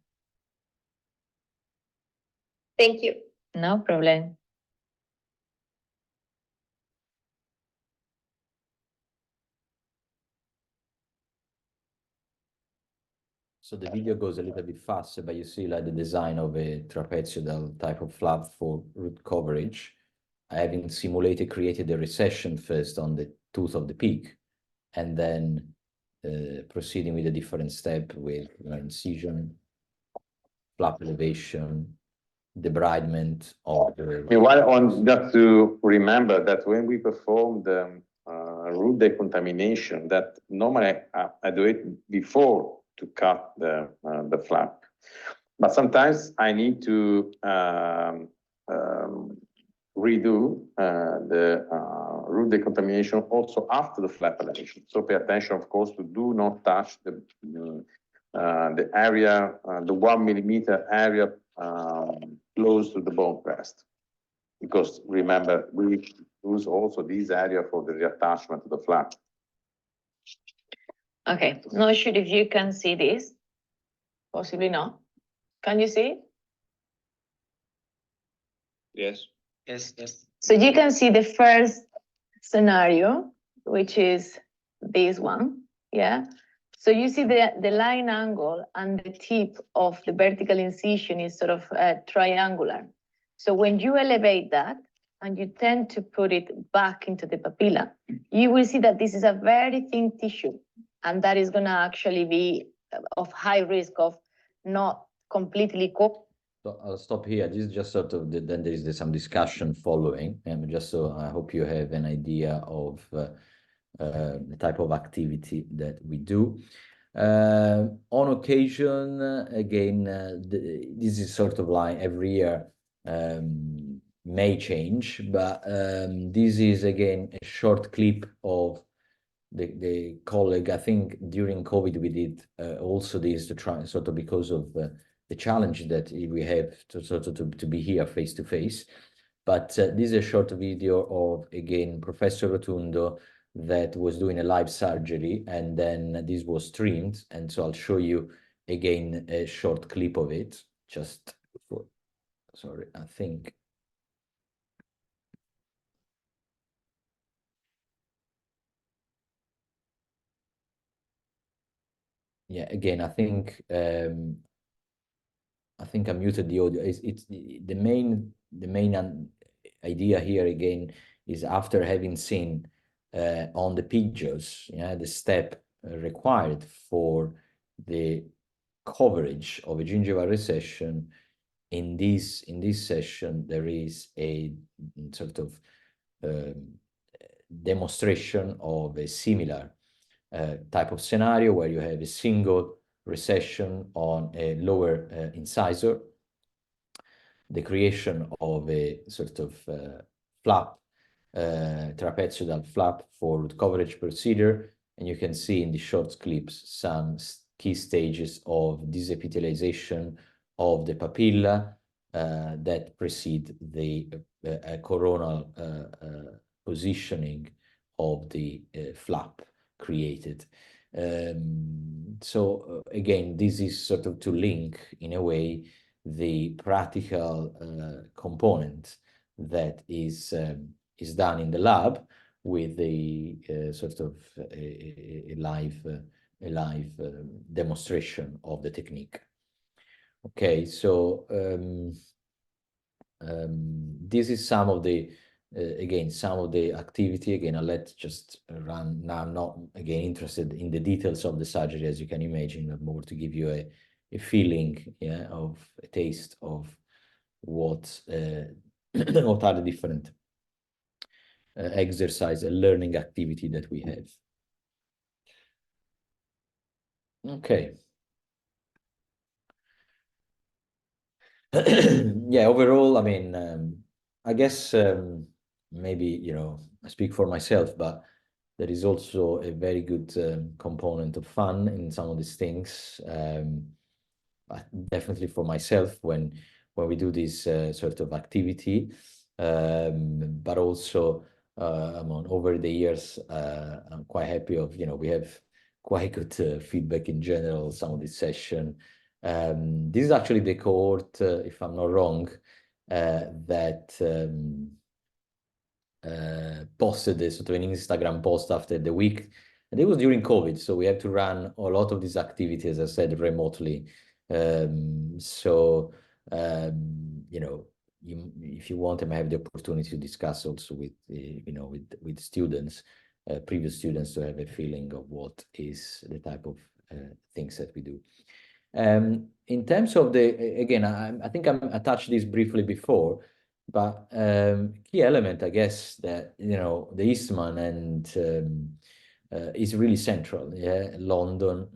Thank you. No problem. So the video goes a little bit faster, but you see like the design of a trapezoidal type of flap for root coverage. Having simulated, created a recession first on the tooth of the pig, and then proceeding with a different step with incision, flap elevation, debridement of the... Meanwhile, just to remember that when we perform the root decontamination, that normally I do it before to cut the flap. But sometimes I need to redo the root decontamination also after the flap elevation. So pay attention, of course, to do not touch the area, the 1 millimeter area close to the bone crest. Because remember, we use also this area for the reattachment to the flap. Okay, not sure if you can see this. Possibly not. Can you see? Yes. Yes, yes. So you can see the first scenario, which is this one, yeah? So you see the line angle and the tip of the vertical incision is sort of triangular. So when you elevate that and you tend to put it back into the papilla, you will see that this is a very thin tissue, and that is going to actually be of high risk of not completely cooked. So I'll stop here. This is just sort of, then there's some discussion following, and just so I hope you have an idea of the type of activity that we do. On occasion, again, this is sort of like every year may change, but this is again a short clip of the colleague. I think during COVID we did also this to try sort of because of the challenge that we have to sort of to be here face to face. But this is a short video of, again, Professor Rotundo that was doing a live surgery, and then this was streamed. And so I'll show you again a short clip of it, just for, sorry, I think. Yeah, again, I think I muted the audio. It's the main idea here again is after having seen on the pictures, yeah, the step required for the coverage of a gingival recession. In this session, there is a sort of demonstration of a similar type of scenario where you have a single recession on a lower incisor, the creation of a sort of flap, trapezoidal flap for root coverage procedure, and you can see in the short clips some key stages of disepithelialization of the papilla that precede the coronal positioning of the flap created. So again, this is sort of to link in a way the practical component that is done in the lab with the sort of a live demonstration of the technique. Okay, so this is some of the again, some of the activity, again, I'll let just run. Now, I'm not, again, interested in the details of the surgery, as you can imagine, but more to give you a feeling, yeah, of a taste of what, what are the different exercise and learning activity that we have. Okay. Yeah, overall, I mean, I guess maybe, you know, I speak for myself, but there is also a very good component of fun in some of these things. Definitely for myself when we do this sort of activity, but also over the years, I'm quite happy of, you know, we have quite good feedback in general, some of this session. This is actually the cohort, if I'm not wrong, that posted a sort of an Instagram post after the week. And it was during COVID, so we had to run a lot of these activities, as I said, remotely. You know, if you want, I have the opportunity to discuss also with, you know, with students, previous students, to have a feeling of what is the type of things that we do. In terms of the, again, I think I touched this briefly before, but key element, I guess, that, you know, the Eastman and is really central. Yeah, London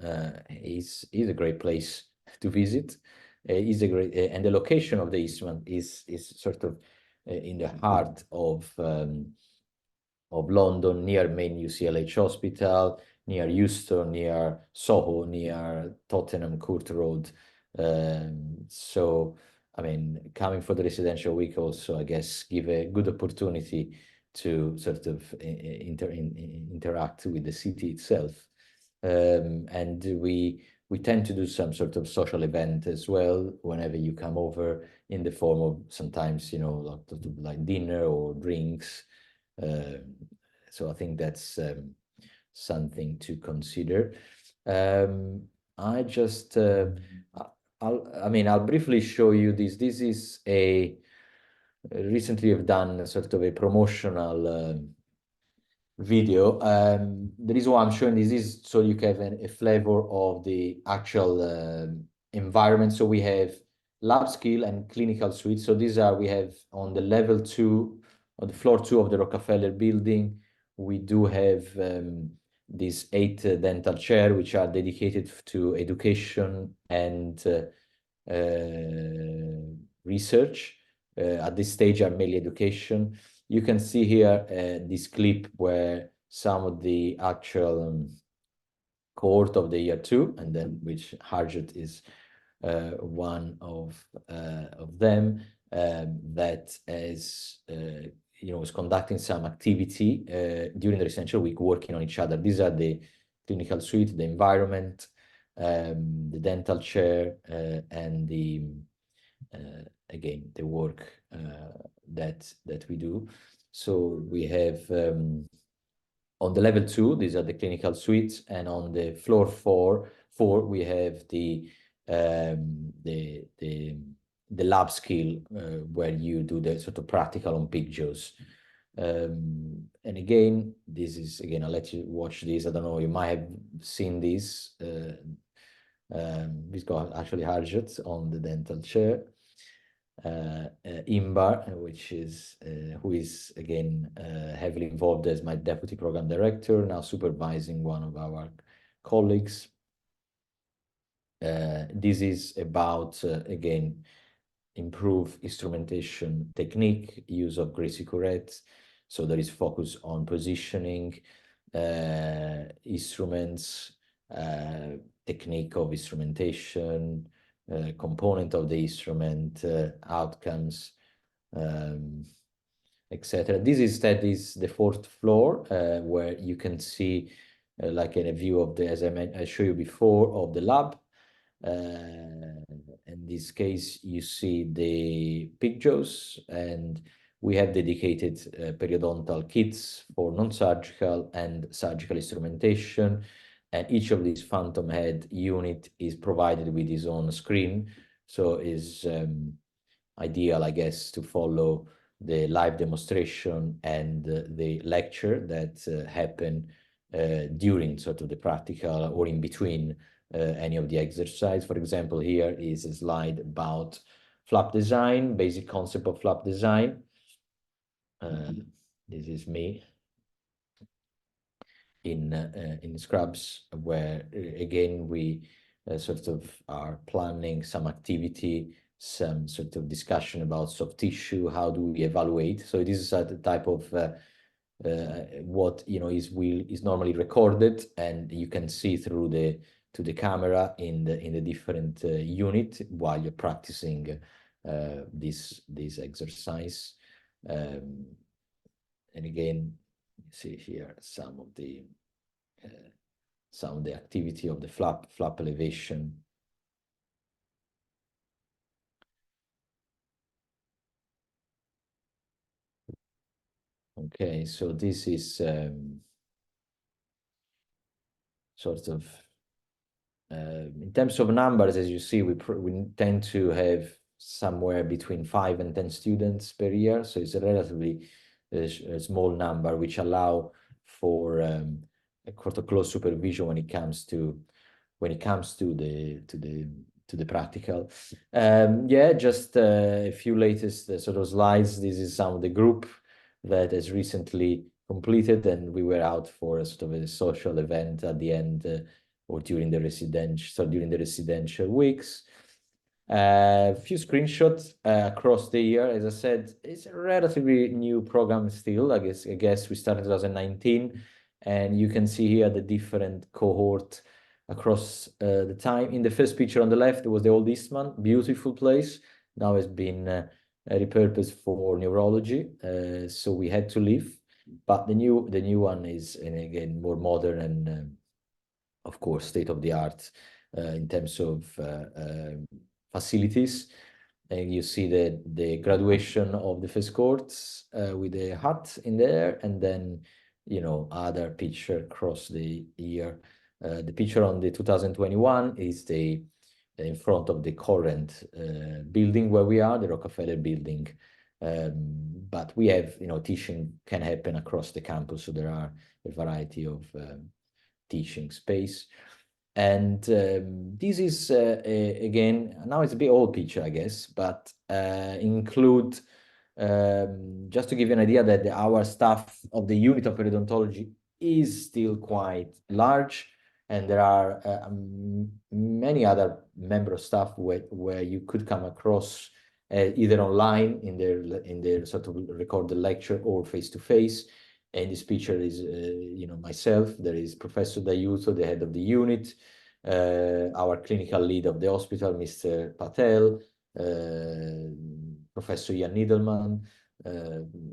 is a great place to visit. Is a great, and the location of the Eastman is sort of in the heart of London, near main UCLH hospital, near Euston, near Soho, near Tottenham Court Road. So, I mean, coming for the residential week also, I guess, give a good opportunity to sort of interact with the city itself. And we tend to do some sort of social event as well whenever you come over, in the form of sometimes, you know, like dinner or drinks. So I think that's something to consider. I just, I'll briefly show you this. This is recently I've done sort of a promotional video. The reason why I'm showing this is so you can have a flavor of the actual environment. So we have lab skill and clinical suite. So these are, we have on the level 2, on the floor 2 of the Rockefeller building, we do have these 8 dental chairs, which are dedicated to education and research. At this stage are mainly education. You can see here this clip where some of the actual cohort of the year 2, and then which Harjot is one of them, that is, you know, was conducting some activity during the residential week, working on each other. These are the clinical suite, the environment, the dental chair, and the again, the work that we do. So we have on the level 2, these are the clinical suites, and on the floor 4, we have the lab skill where you do the sort of practical on pictures. And again, this is, again, I'll let you watch this. I don't know, you might have seen this. We've got actually Harjot on the dental chair. Inbar, which is who is again heavily involved as my deputy program director, now supervising one of our colleagues. This is about again, improve instrumentation technique, use of Gracie Courette. So there is focus on positioning instruments, technique of instrumentation, component of the instrument, outcomes, etc. This is the 4th floor, where you can see like in a view of the, as I showed you before, of the lab. In this case, you see the pictures, and we have dedicated periodontal kits for non-surgical and surgical instrumentation. And each of these phantom head unit is provided with his own screen. So is ideal, I guess, to follow the live demonstration and the lecture that happen during sort of the practical or in between any of the exercise. For example, here is a slide about flap design, basic concept of flap design. This is me in Scrubs, where again we sort of are planning some activity, some sort of discussion about soft tissue. How do we evaluate? So this is the type of what is normally recorded, and you can see through the camera in the different unit while you're practicing this exercise. And again, you see here some of the activity of the flap elevation. Okay, so this is sort of in terms of numbers, as you see, we tend to have somewhere between 5 and 10 students per year, so it's a relatively a small number, which allow for a quite a close supervision when it comes to the practical. Yeah, just a few latest sort of slides. This is some of the group that has recently completed, and we were out for a sort of a social event at the end or during the residential weeks. A few screenshots across the year. As I said, it's a relatively new program still. I guess we started in 2019, and you can see here the different cohort across the time. In the first picture on the left, it was the old Eastman, beautiful place. Now it's been repurposed for neurology, so we had to leave. But the new one is, and again, more modern and of course state of the art in terms of facilities. And you see the graduation of the first courts with the hut in there, and then other picture across the year. The picture on the 2021 is in front of the current building where we are, the Rockefeller building. But we have, teaching can happen across the campus, so there are a variety of teaching space. And this is, again, now it's a bit old picture, I guess, but include, just to give you an idea that our staff of the unit of periodontology is still quite large, and there are many other member of staff where you could come across either online in their sort of recorded lecture or face-to-face. And this picture is, myself. There is Professor D'Aiuto, the head of the unit, our clinical lead of the hospital, Mr. Patel, Professor Ian Needleman,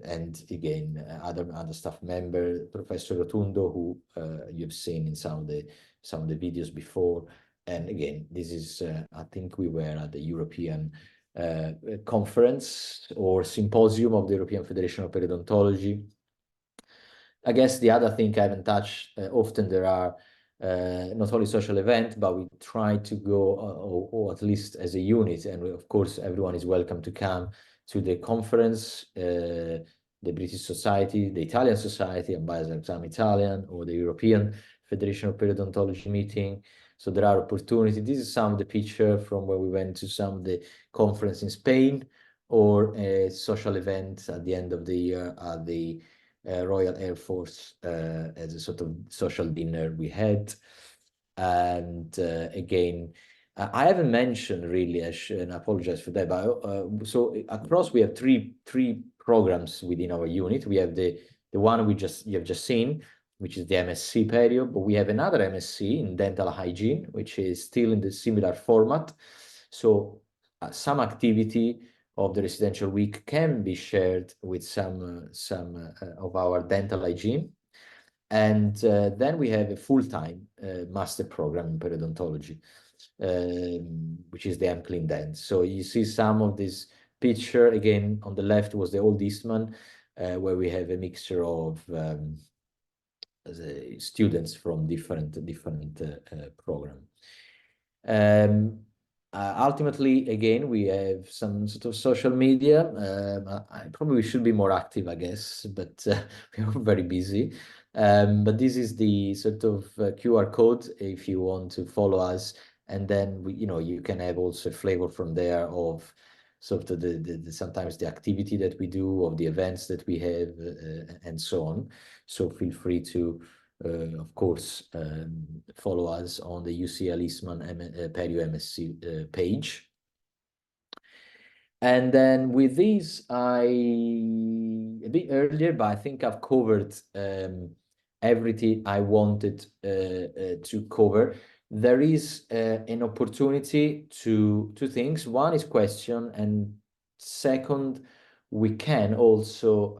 and again, other staff member, Professor Rotundo, who you've seen in some of the videos before. And again, this is, I think we were at the European conference or symposium of the European Federation of Periodontology. I guess the other thing I haven't touched, often there are not only social events, but we try to go, or at least as a unit, and of course everyone is welcome to come to the conference, the British Society, the Italian Society, and by exam Italian, or the European Federation of Periodontology meeting. So there are opportunities. This is some of the picture from where we went to some of the conference in Spain, or a social event at the end of the year at the Royal Air Force as a sort of social dinner we had. And again, I haven't mentioned really, and I apologize for that, but so across we have three programs within our unit. We have the one you have just seen, which is the MSc Perio, but we have another MSc in dental hygiene, which is still in the similar format. So some activity of the residential week can be shared with some of our dental hygiene. And then we have a full-time master program in periodontology, which is the M-Clean Dent. So you see some of this picture. Again, on the left was the old Eastman, where we have a mixture of students from different program. ultimately, again, we have some sort of social media. I probably should be more active, I guess, but we're very busy. But this is the sort of QR code if you want to follow us, and then you can have also a flavor from there of sort of the sometimes the activity that we do, of the events that we have, and so on. So feel free to, of course, follow us on the UCL Eastman Perio MSc page. And then with this, a bit earlier, but I think I've covered everything I wanted to cover. There is an opportunity to two things. One is question, and second, we can also,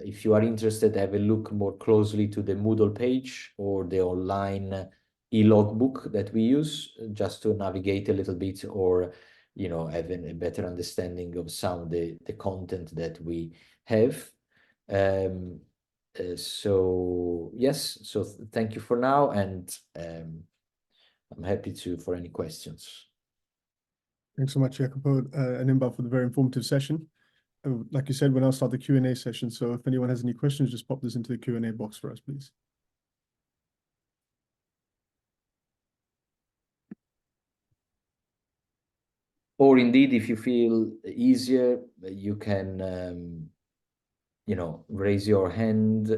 if you are interested, have a look more closely to the Moodle page or the online e-logbook that we use, just to navigate a little bit, or having a better understanding of some of the content that we have. So yes, so thank you for now, and I'm happy for any questions. Thanks so much, Jacopo and Inbar, for the very informative session. Like you said, we'll now start the Q&A session. So if anyone has any questions, just pop this into the Q&A box for us, please. Or indeed, if you feel easier, you can, raise your hand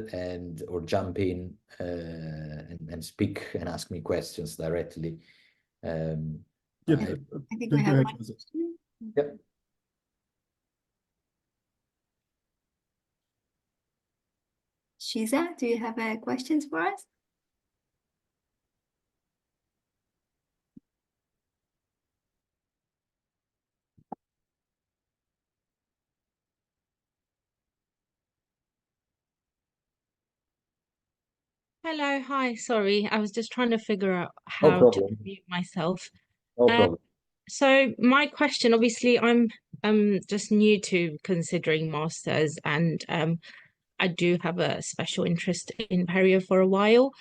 or jump in and speak and ask me questions directly. Yeah, I think we have one question. Yep. Shiza, do you have questions for us? Hello, hi, sorry. I was just trying to figure out No how to problem. mute myself. No problem. So my question, obviously, I'm just new to considering masters, and I do have a special interest in perio for a while.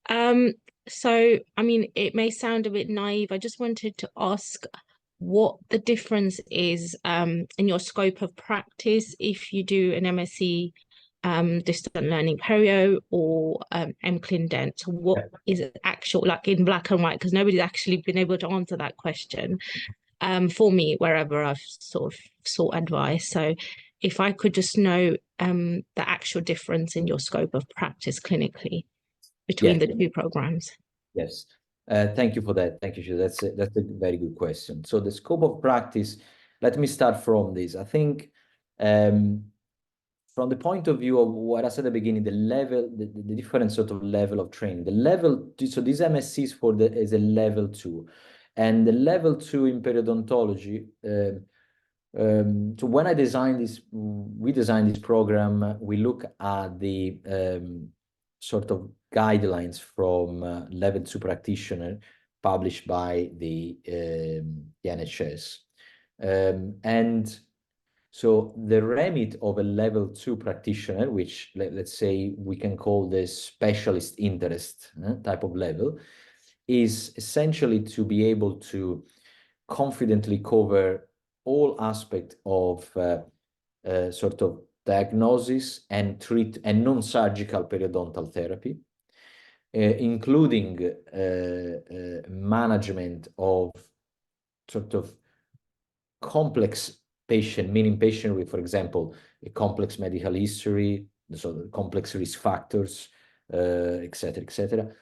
So I mean, it may sound a bit naive. I just wanted to ask what the difference is in your scope of practice if you do an MSc distant learning perio or MCLIN dent. What is it actual, like in black and white? Because nobody's actually been able to answer that question for me wherever I've sort of sought advice. So if I could just know the actual difference in your scope of practice clinically between the two programs. Yes. Thank you for that. Thank you, Shiza. That's a very good question. So the scope of practice, let me start from this. I think from the point of view of what I said at the beginning, the level, the different sort of level of training, the level, so these MSCs is a level 2. And the level 2 in periodontology, so when we designed this program, we look at the sort of guidelines from level 2 practitioner published by the NHS. And so the remit of a level 2 practitioner, which let's say we can call the specialist interest type of level, is essentially to be able to confidently cover all aspects of sort of diagnosis and treat and non-surgical periodontal therapy, including management of sort of complex patient, meaning patient with, for example, a complex medical history, so the complex risk factors, et cetera,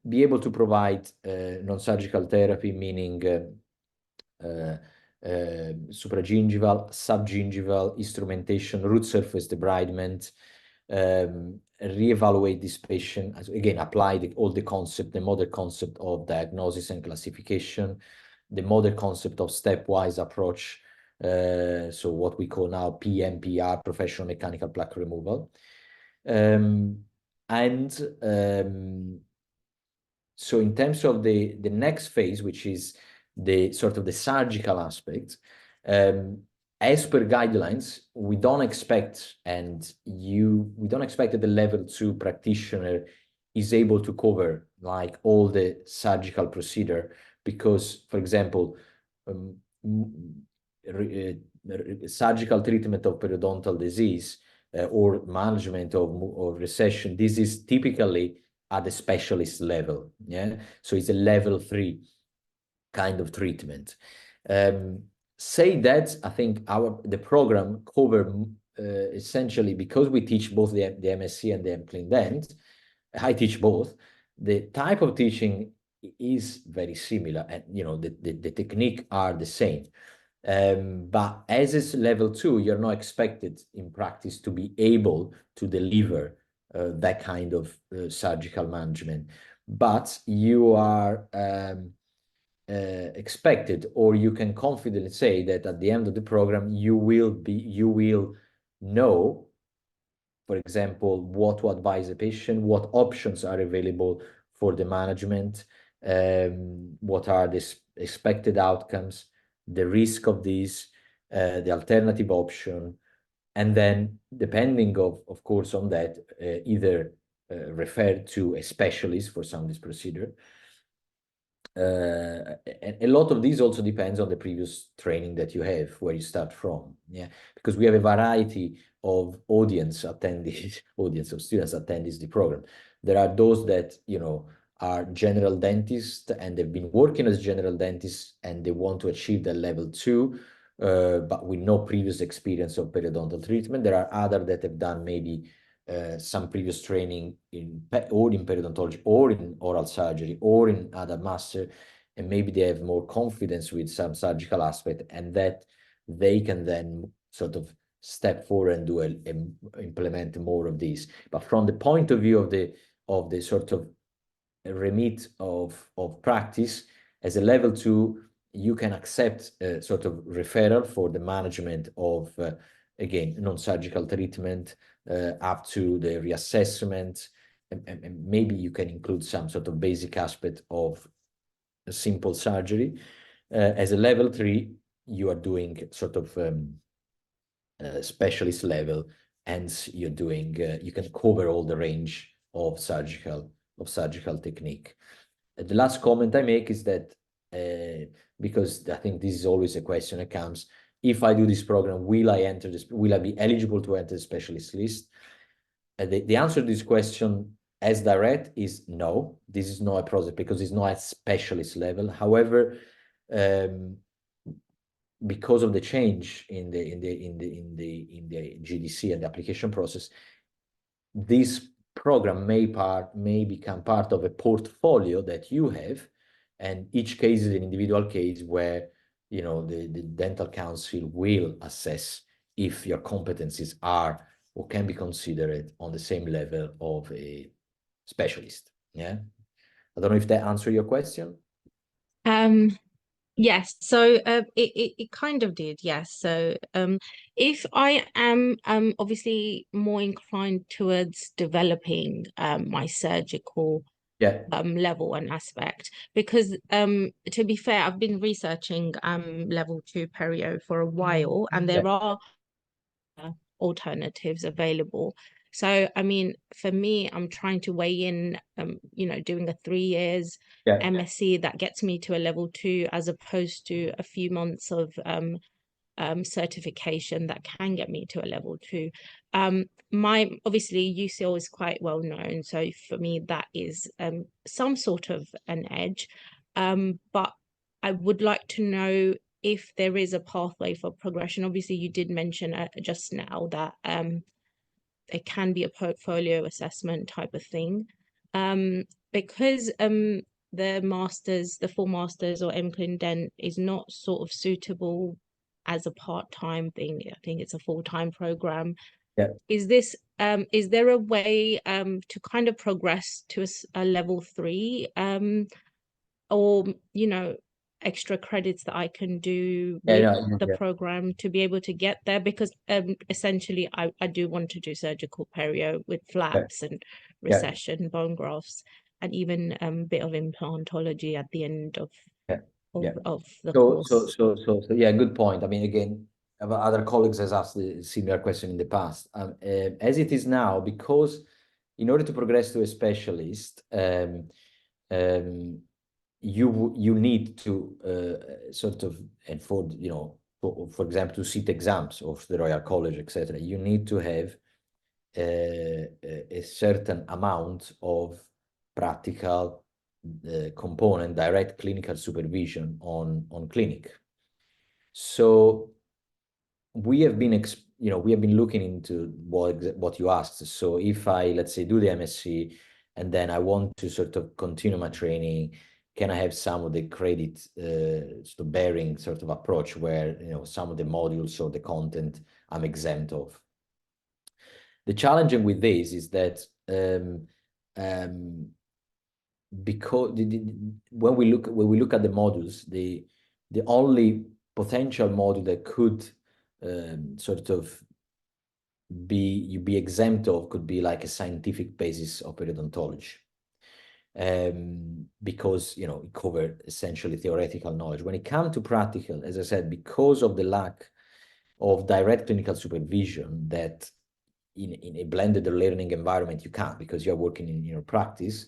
be able to provide non-surgical therapy, meaning supragingival, subgingival instrumentation, root surface debridement, reevaluate this patient, again, apply all the concept, the modern concept of diagnosis and classification, the modern concept of stepwise approach, so what we call now PMPR, professional mechanical plaque removal. So in terms of the next phase, which is the sort of the surgical aspect, as per guidelines, we don't expect that the level 2 practitioner is able to cover like all the surgical procedure, because, for example, surgical treatment of periodontal disease or management of recession, this is typically at the specialist level. Yeah, so it's a level 3 kind of treatment. Say that I think the program cover essentially, because we teach both the MSc and the MClean Dent. I teach both. The type of teaching is very similar, and the technique are the same. But as it's level 2, you're not expected in practice to be able to deliver that kind of surgical management, but you are expected, or you can confidently say that at the end of the program, you will know, for example, what to advise a patient, what options are available for the management, what are the expected outcomes, the risk of these, the alternative option, and then depending of course on that, either refer to a specialist for some of this procedure. And a lot of these also depends on the previous training that you have, where you start from. Yeah, because we have a variety of audience of students attending the program. There are those that are general dentists and they've been working as general dentists and they want to achieve that level 2, but with no previous experience of periodontal treatment. There are others that have done maybe some previous training in periodontology or in oral surgery or in other master, and maybe they have more confidence with some surgical aspect, and that they can then sort of step forward and implement more of these. But from the point of view of the sort of remit of practice, as a level 2, you can accept a sort of referral for the management of again, non-surgical treatment, up to the reassessment, and maybe you can include some sort of basic aspect of a simple surgery. As a level 3, you are doing sort of specialist level, and you're doing you can cover all the range of surgical technique. The last comment I make is that because I think this is always a question that comes: if I do this program, will I be eligible to enter the specialist list? The answer to this question as direct is no. This is not a process because it's not at specialist level. However, because of the change in the GDC and the application process, this program may become part of a portfolio that you have, and each case is an individual case where the dental council will assess if your competencies are or can be considered on the same level of a specialist. Yeah, I don't know if that answered your question. Yes, so it kind of did, yes. So if I am obviously more inclined towards developing my surgical level and aspect, because to be fair, I've been researching level 2 perio for a while, and there are alternatives available. So I mean, for me, I'm trying to weigh in doing a 3 years MSc that gets me to a level 2, as opposed to a few months of certification that can get me to a level 2. Obviously UCL is quite well known, so for me that is some sort of an edge, but I would like to know if there is a pathway for progression. Obviously you did mention just now that it can be a portfolio assessment type of thing, because the full masters or MClean Dent is not sort of suitable as a part-time thing. I think it's a full-time program. Is there a way to kind of progress to a level 3, or extra credits that I can do with the program to be able to get there? Because essentially I do want to do surgical perio with flaps and recession, bone grafts, and even a bit of implantology at the end of the course. So yeah, good point. I mean, again, other colleagues has asked a similar question in the past. As it is now, because in order to progress to a specialist, you need to sort of, and for, for example, to sit exams of the Royal College, etc., you need to have a certain amount of practical component, direct clinical supervision on clinic. So we have been looking into what you asked. So if I, let's say, do the MSc and then I want to sort of continue my training, can I have some of the credit sort of bearing sort of approach where some of the modules or the content I'm exempt of? The challenging with this is that because when we look at the modules, the only potential module that could sort of be exempt of could be like a scientific basis of periodontology, because it covered essentially theoretical knowledge. When it comes to practical, as I said, because of the lack of direct clinical supervision, that in a blended learning environment you can't, because you're working in your practice,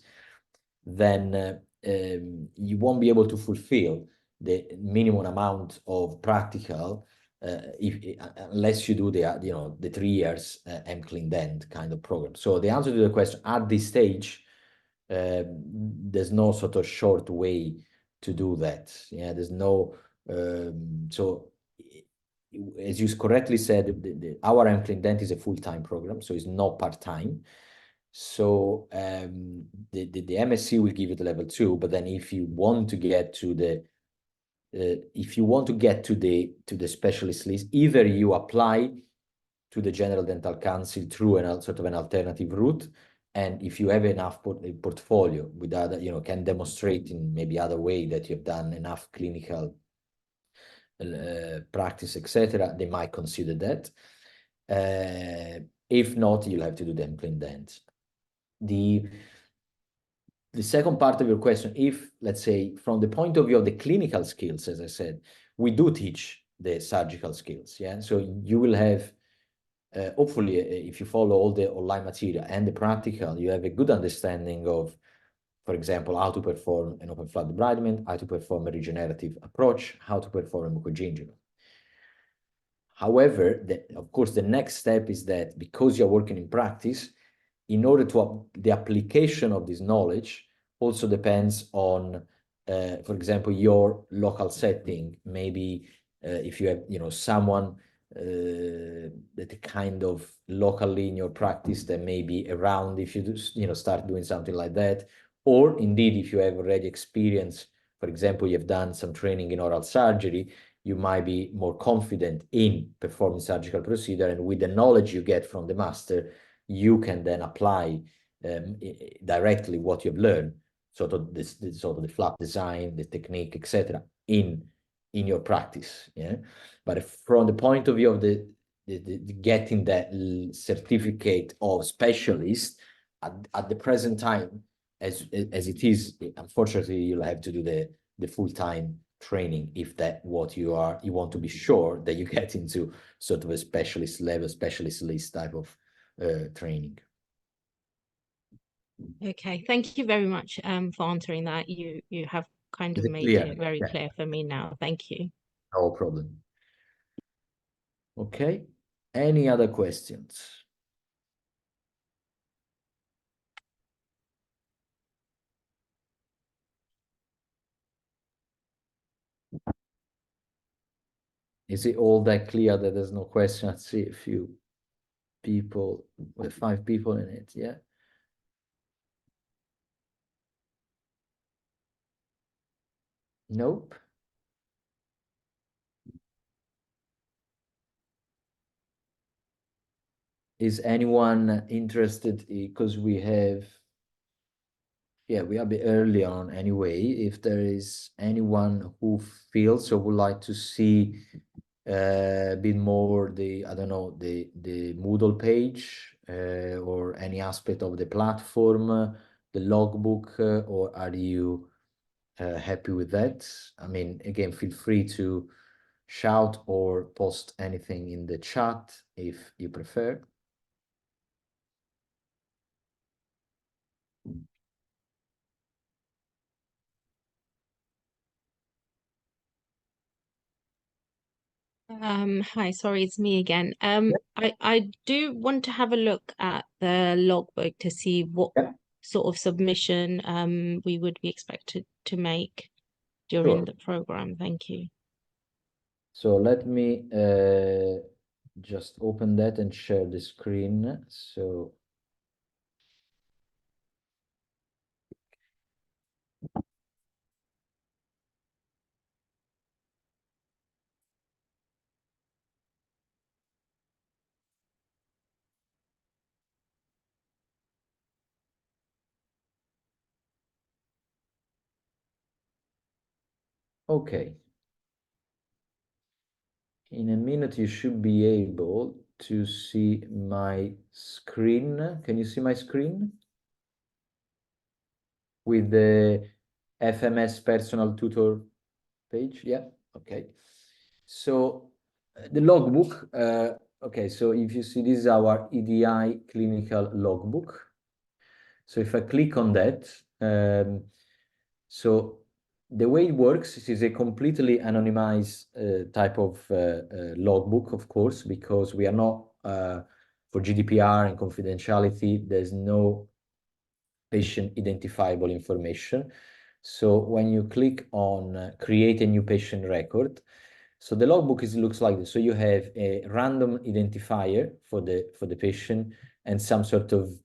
then you won't be able to fulfill the minimum amount of practical unless you do the 3 years MClean Dent kind of program. So the answer to the question at this stage, there's no sort of short way to do that. Yeah, there's no so as you correctly said, our MClean Dent is a full-time program, so it's not part-time. So the MSc will give you the level 2, but then if you want to get to the the specialist list, either you apply to the General Dental Council through sort of an alternative route, and if you have enough portfolio with other, can demonstrate in maybe other way that you've done enough clinical practice, etc., they might consider that. If not, you'll have to do the MClean Dent. The second part of your question, if, let's say, from the point of view of the clinical skills, as I said, we do teach the surgical skills. Yeah, so you will have, hopefully, if you follow all the online material and the practical, you have a good understanding of, for example, how to perform an open flap debridement, how to perform a regenerative approach, how to perform a mucogingival. However, of course, the next step is that because you're working in practice, in order to the application of this knowledge also depends on, for example, your local setting. Maybe if you have, someone that kind of locally in your practice that may be around, if you do, start doing something like that, or indeed if you have already experience, for example, you've done some training in oral surgery, you might be more confident in performing surgical procedure, and with the knowledge you get from the master, you can then apply directly what you've learned, sort of the flap design, the technique, etc., in your practice. Yeah, but from the point of view of the getting that certificate of specialist at the present time, as it is, unfortunately, you'll have to do the full-time training if that what you want to be sure that you get into sort of a specialist level, specialist list type of training. Okay, thank you very much for answering that. You have kind of made it very clear for me now. Thank you. No problem. Okay, any other questions? Is it all that clear that there's no question? I see a few people, with 5 people in it, yeah. Nope. Is anyone interested? Because we have, we are a bit early on anyway. If there is anyone who feels or would like to see a bit more the Moodle page or any aspect of the platform, the logbook, or are you happy with that? I mean, again, feel free to shout or post anything in the chat if you prefer. Hi, sorry, it's me again. I do want to have a look at the logbook to see what Yeah. sort of submission we would be expected to make during Sure. the program. Thank you. So let me just open that and share the screen. So okay. In a minute, you should be able to see my screen. Can you see my screen? With the FMS personal tutor page? Yeah, okay. So the logbook, okay, so if you see, this is our EDI clinical logbook. So if I click on that, so the way it works is a completely anonymized type of logbook, of course, because we are not, for GDPR and confidentiality, there's no patient identifiable information. So when you click on create a new patient record, so the logbook looks like this. So you have a random identifier for the patient and some sort of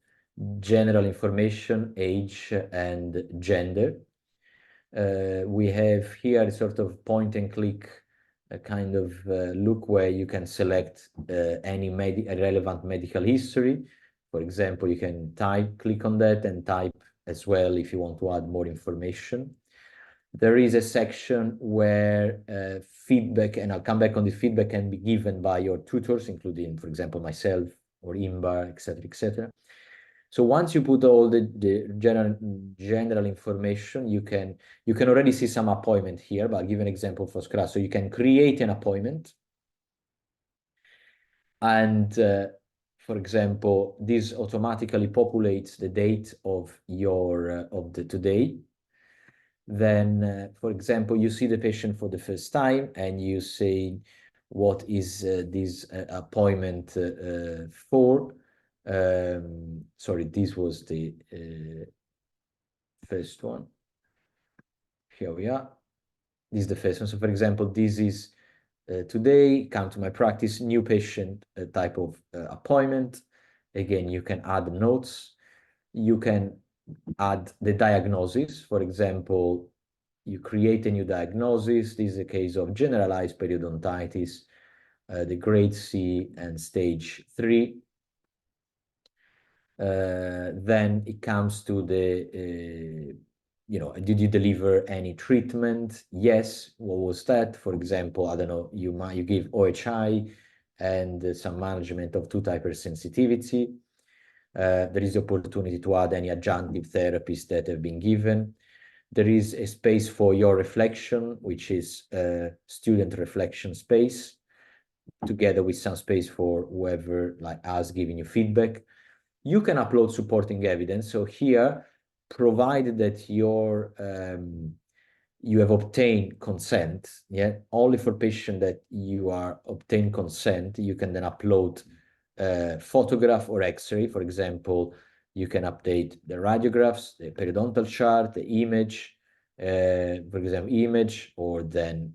general information, age and gender. We have here a sort of point and click kind of look where you can select any relevant medical history. For example, you can click on that and type as well if you want to add more information. There is a section where feedback, and I'll come back on this, feedback can be given by your tutors, including, for example, myself or Inbar, etc., etc. So once you put all the general information, you can already see some appointment here, but I'll give an example for scratch. So you can create an appointment. And for example, this automatically populates the date of your of the today. Then, for example, you see the patient for the first time and you say, what is this appointment for? Sorry, this was the first one. Here we are. This is the first one. So for example, this is today, come to my practice, new patient type of appointment. Again, you can add notes. You can add the diagnosis. For example, you create a new diagnosis. This is a case of generalized periodontitis, the grade C and stage 3. Then it comes to the, did you deliver any treatment? Yes. What was that? For example, I don't know, you give OHI and some management of tooth hypersensitivity. There is the opportunity to add any adjunctive therapies that have been given. There is a space for your reflection, which is a student reflection space, together with some space for whoever, like us, giving you feedback. You can upload supporting evidence. So here, provided that you have obtained consent, only for patient that you are obtained consent, you can then upload photograph or X-ray. For example, you can update the radiographs, the periodontal chart, the image, for example, image, or then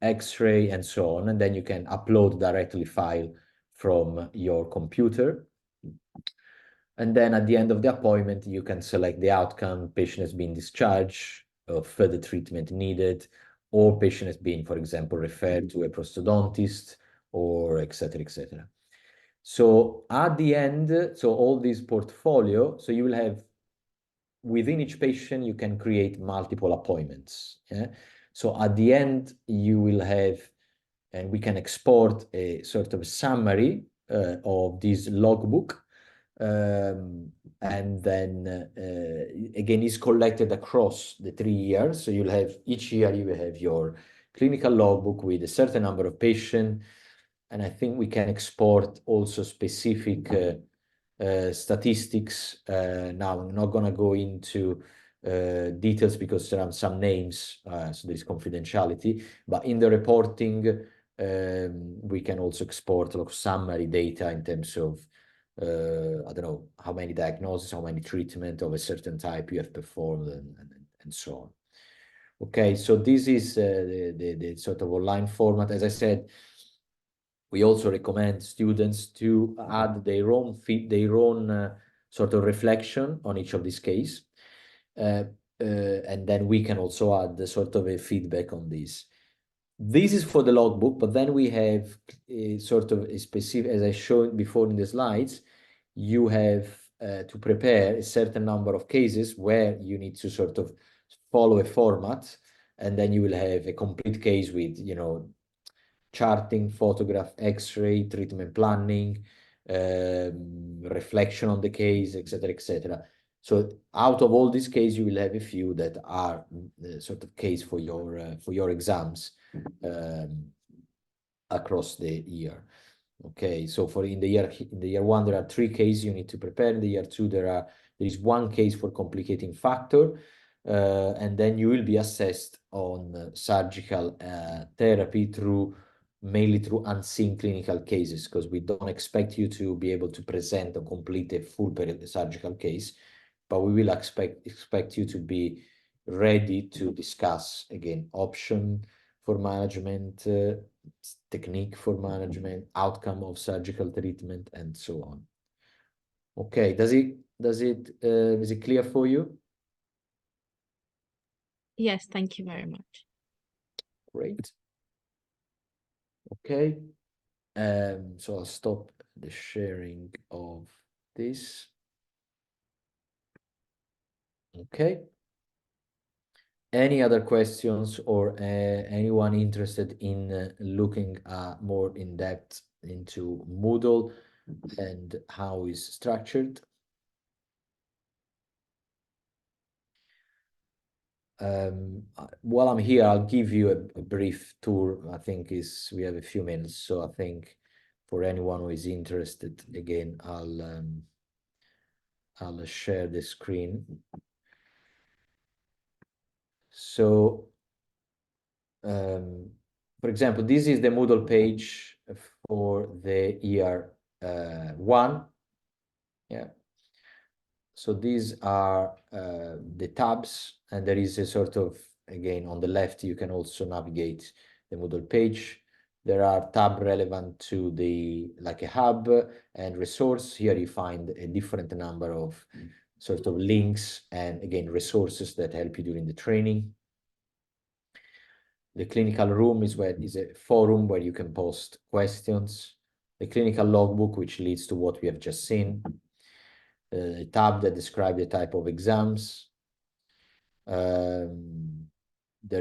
X-ray and so on. And then you can upload directly file from your computer. And then at the end of the appointment, you can select the outcome, patient has been discharged, or further treatment needed, or patient has been, for example, referred to a prosthodontist, or et cetera, et cetera. So at the end, so all this portfolio, so you will have, within each patient, you can create multiple appointments. So at the end, you will have, and we can export a sort of summary of this logbook. And then again, is collected across the 3 years. So you'll have, each year you will have your clinical logbook with a certain number of patients. And I think we can export also specific statistics. Now, I'm not going to go into details because there are some names, so there is confidentiality. But in the reporting, We can also export a lot of summary data in terms of, I don't know, how many diagnoses, how many treatment of a certain type you have performed, and so on. Okay, so this is the sort of online format. As I said, we also recommend students to add their own sort of reflection on each of these cases. And then we can also add the sort of a feedback on this. This is for the logbook, but then we have a sort of a specific, as I showed before in the slides, you have to prepare a certain number of cases where you need to sort of follow a format, and then you will have a complete case with, you know, charting, photograph, x-ray, treatment planning, reflection on the case, etc., etc. So out of all these cases, you will have a few that are the sort of case for your exams across the year. Okay, so for in the year one, there are 3 cases you need to prepare. In the year 2, there is 1 case for complicating factor, and then you will be assessed on surgical therapy mainly through unseen clinical cases, because we don't expect you to be able to present or complete a full surgical case, but we will expect you to be ready to discuss, again, option for management, technique for management, outcome of surgical treatment, and so on. Okay, is it clear for you? Yes, thank you very much. Great. Okay, so I'll stop the sharing of this. Okay. Any other questions, or anyone interested in looking more in depth into Moodle and how it's structured? While I'm here, I'll give you a brief tour. I think we have a few minutes, so I think for anyone who is interested, again, I'll share the screen. So, for example, this is the Moodle page for the year 1. Yeah. So these are the tabs, and there is a sort of, again, on the left, you can also navigate the Moodle page. There are tabs relevant to like a hub and resource. Here you find a different number of sort of links and, again, resources that help you during the training. The clinical room is a forum where you can post questions. The clinical logbook, which leads to what we have just seen. A tab that describes the type of exams. There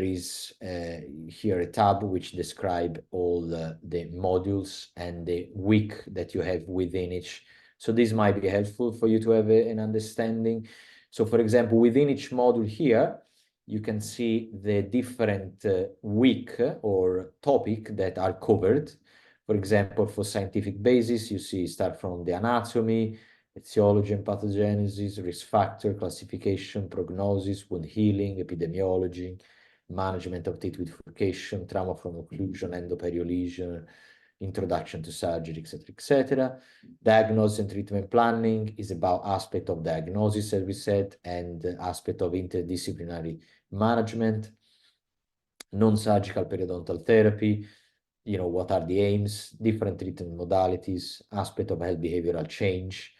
is here a tab which describes all the modules and the week that you have within each. So this might be helpful for you to have an understanding. So, for example, within each module here, you can see the different week or topic that are covered. For example, for scientific basis, you see start from the anatomy, etiology and pathogenesis, risk factor, classification, prognosis, wound healing, epidemiology, management of teeth with furcation, trauma from occlusion, endoperio lesion, introduction to surgery, etc., etc. Diagnosis and treatment planning is about aspect of diagnosis, as we said, and aspect of interdisciplinary management. Non-surgical periodontal therapy, you know, what are the aims, different treatment modalities, aspect of health behavioral change,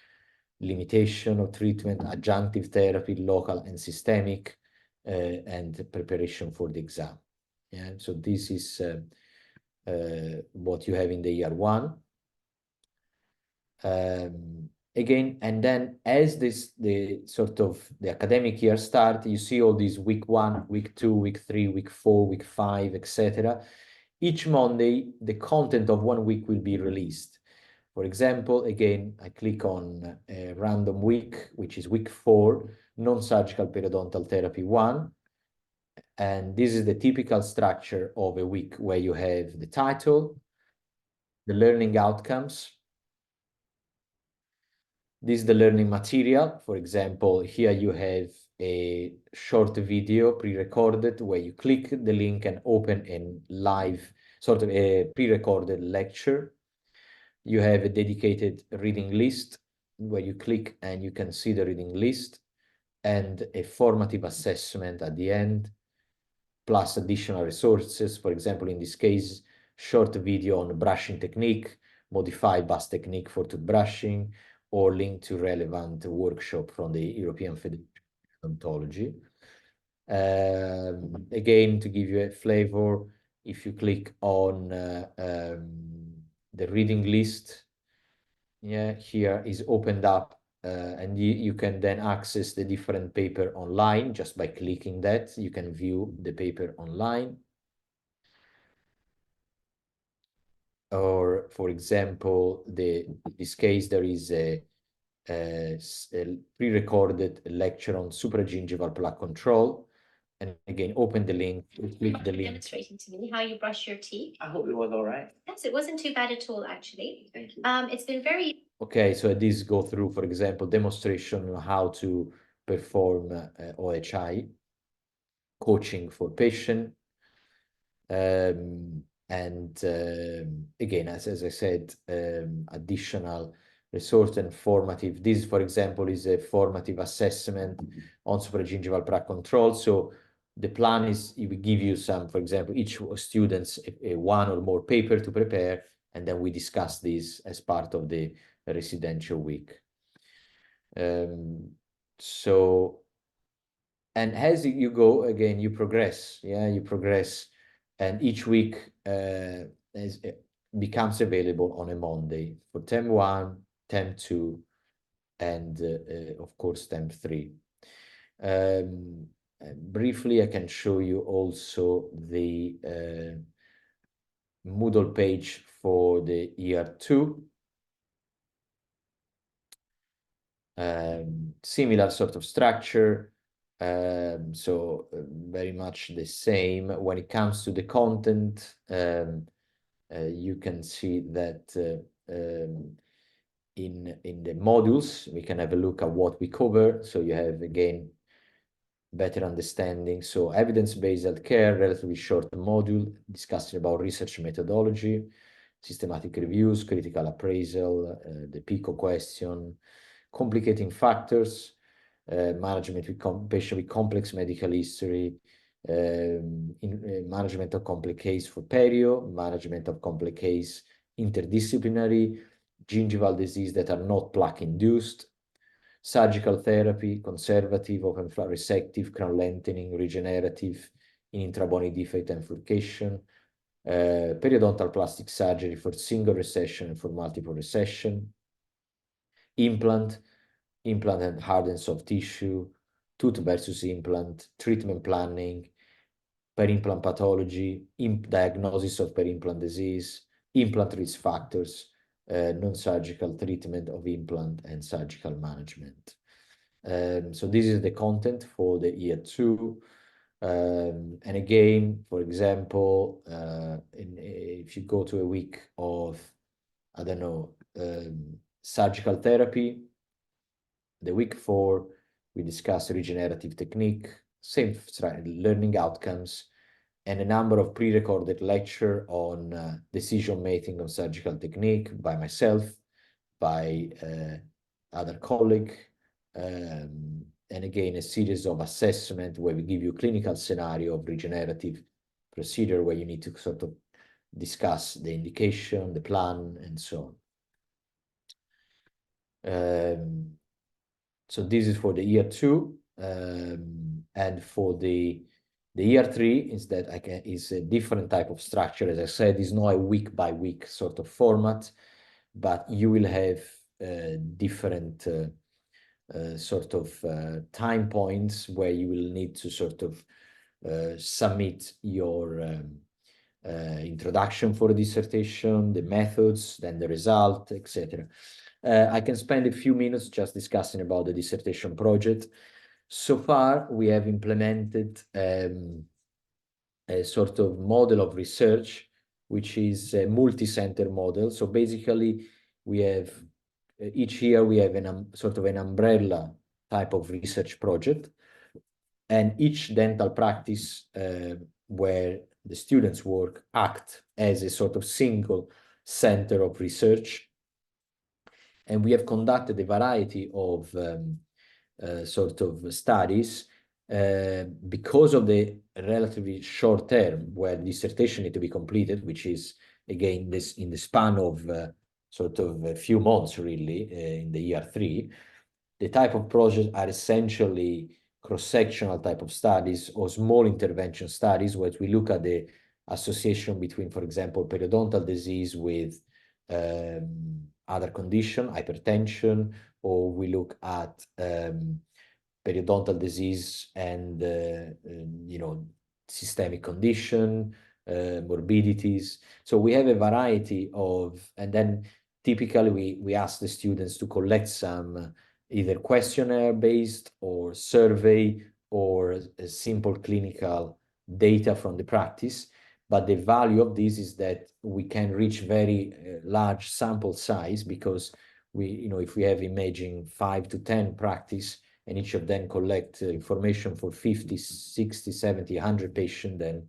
limitation of treatment, adjunctive therapy, local and systemic, and preparation for the exam. Yeah, so this is what you have in the year 1. Again, and then as the academic year start, you see all these week 1, week 2, week 3, week 4, week 5, etc. Each Monday, the content of 1 week will be released. For example, again, I click on a random week, which is week 4, non-surgical periodontal therapy 1. And this is the typical structure of a week, where you have the title, the learning outcomes. This is the learning material. For example, here you have a short video pre-recorded where you click the link and open a live sort of a pre-recorded lecture. You have a dedicated reading list where you click and you can see the reading list, and a formative assessment at the end, plus additional resources. For example, in this case, short video on brushing technique, modified bus technique for toothbrushing, or link to relevant workshop from the European Federation of Odontology. Again, to give you a flavor, if you click on the reading list, yeah, here is opened up, and you can then access the different paper online just by clicking that. You can view the paper online. Or, for example, in this case, there is a pre-recorded lecture on supragingival plaque control. And again, open the link, click the link. Demonstrating to me how you brush your teeth. I hope it was all right. Yes, it wasn't too bad at all, actually. Thank you. It's been very. Okay, so this go through, for example, demonstration on how to perform OHI, coaching for patient. Again, as I said, additional resource and formative. This, for example, is a formative assessment on supragingival plaque control. So the plan is it will give you some, for example, each students a one or more paper to prepare, and then we discuss this as part of the residential week. And as you go, again, you progress, yeah, you progress, and each week becomes available on a Monday for term 1, term 2, and of course, term 3. Briefly, I can show you also the Moodle page for the year 2. Similar sort of structure, very much the same. When it comes to the content, you can see that in the modules, we can have a look at what we cover. So you have, again, better understanding. So evidence-based healthcare, relatively short module discussing about research methodology, systematic reviews, critical appraisal, the PICO question, complicating factors, management with patient with complex medical history, management of complex case for perio, management of complex case interdisciplinary, gingival disease that are not plaque induced, surgical therapy, conservative, open flap resective, crown lengthening, regenerative, in intrabony defect and furcation, periodontal plastic surgery for single recession and for multiple recession, implant and hard and soft tissue, tooth versus implant, treatment planning, peri-implant pathology, diagnosis of peri-implant disease, implant risk factors, non-surgical treatment of implant, and surgical management. So this is the content for the year 2. And again, for example, if you go to a week of, I don't know, surgical therapy, the week 4, we discuss regenerative technique, same learning outcomes, and a number of pre-recorded lecture on decision-making on surgical technique by myself, by other colleague, and again, a series of assessment where we give you clinical scenario of regenerative procedure where you need to sort of discuss the indication, the plan, and so on. So this is for the year 2, and for the year 3 is a different type of structure. As I said, it's not a week by week sort of format, but you will have different sort of time points where you will need to sort of submit your introduction for a dissertation, the methods, then the result, etc. I can spend a few minutes just discussing about the dissertation project. So far, we have implemented a sort of model of research, which is a multi-center model. So basically, we have each year we have sort of an umbrella type of research project, and each dental practice where the students' work act as a sort of single center of research. And we have conducted a variety of sort of studies because of the relatively short term where dissertation need to be completed, which is again this in the span of sort of a few months really in the year 3. The type of projects are essentially cross-sectional type of studies or small intervention studies where we look at the association between, for example, periodontal disease with other condition, hypertension, or we look at periodontal disease and you know, systemic condition, morbidities. So we have a variety of, and then typically we ask the students to collect some either questionnaire based or survey or a simple clinical data from the practice. But the value of this is that we can reach very large sample size because we, you know, if we have imaging 5 to 10 practice and each of them collect information for 50, 60, 70, 100 patients, then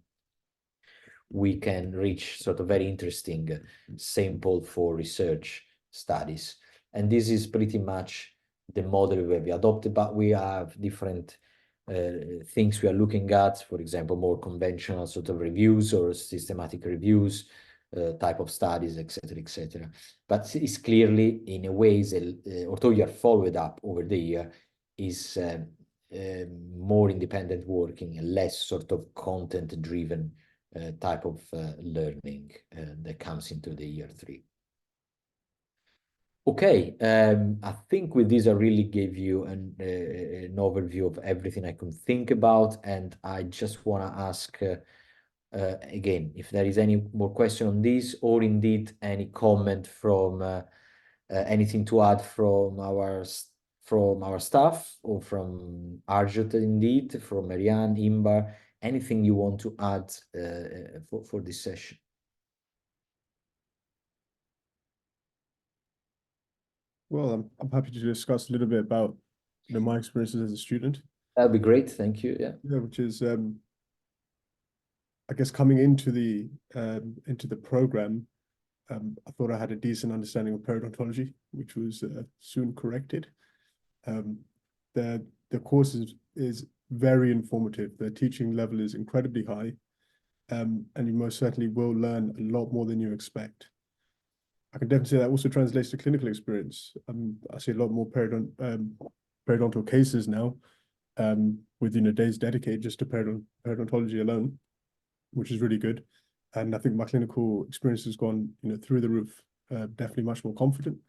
we can reach sort of very interesting sample for research studies. And this is pretty much the model we have adopted, but we have different things we are looking at, for example, more conventional sort of reviews or systematic reviews, type of studies, etc., etc. But it's clearly, in a way, although you are followed up over the year, is more independent working and less sort of content-driven type of learning that comes into the year 3. Okay, I think with this I really gave you an overview of everything I could think about, and I just want to ask again if there is any more question on this, or indeed any comment from anything to add from our staff, or from Arjot, indeed, from Marianne, Inbar, anything you want to add for this session. Well, I'm happy to discuss a little bit about, you know, my experiences as a student. That'd be great. Thank you. Yeah. Yeah, which is, I guess, coming into the program, I thought I had a decent understanding of periodontology, which was soon corrected. The course is very informative. The teaching level is incredibly high, and you most certainly will learn a lot more than you expect. I can definitely say that also translates to clinical experience. I see a lot more periodontal cases now, with, you know, days dedicated just to periodontology alone, which is really good. And I think my clinical experience has gone, you know, through the roof. Definitely much more confident.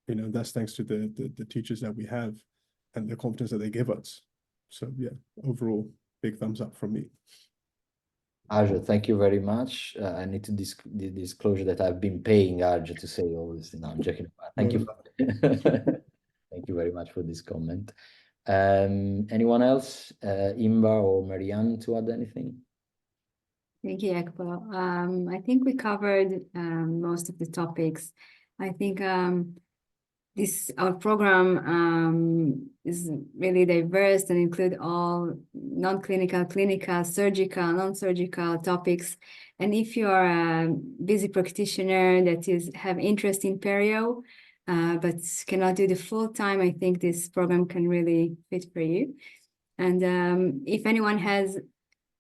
You know, that's thanks to the teachers that we have and the confidence that they give us. So yeah, overall, big thumbs up from me. Arjot, thank you very much. I need to disclosure that I've been paying Arjot to say all this. No, I'm joking. Thank you. Thank you very much for this comment. Anyone else, Inbar or Marianne, to add anything? Thank you, Jacopo. I think we covered most of the topics. I think our program is really diverse and include all non-clinical, clinical, surgical, non-surgical topics. And if you are a busy practitioner that have interest in perio, but cannot do the full time, I think this program can really fit for you. And if anyone has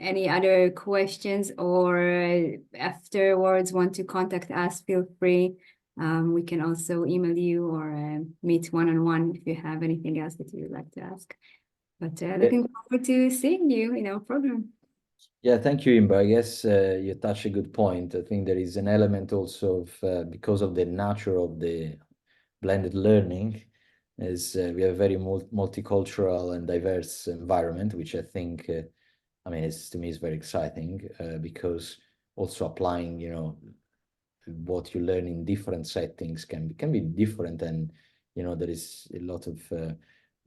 any other questions or afterwards want to contact us, feel free. We can also email you or meet one-on-one if you have anything else that you would like to ask. But looking forward to seeing you in our program. Yeah, thank you, Inbar. I guess you touched a good point. I think there is an element also of, because of the nature of the blended learning, is we have a very multicultural and diverse environment, which I think, I mean, to me is very exciting because also applying, you know, what you learn in different settings can be different, and you know there is a lot of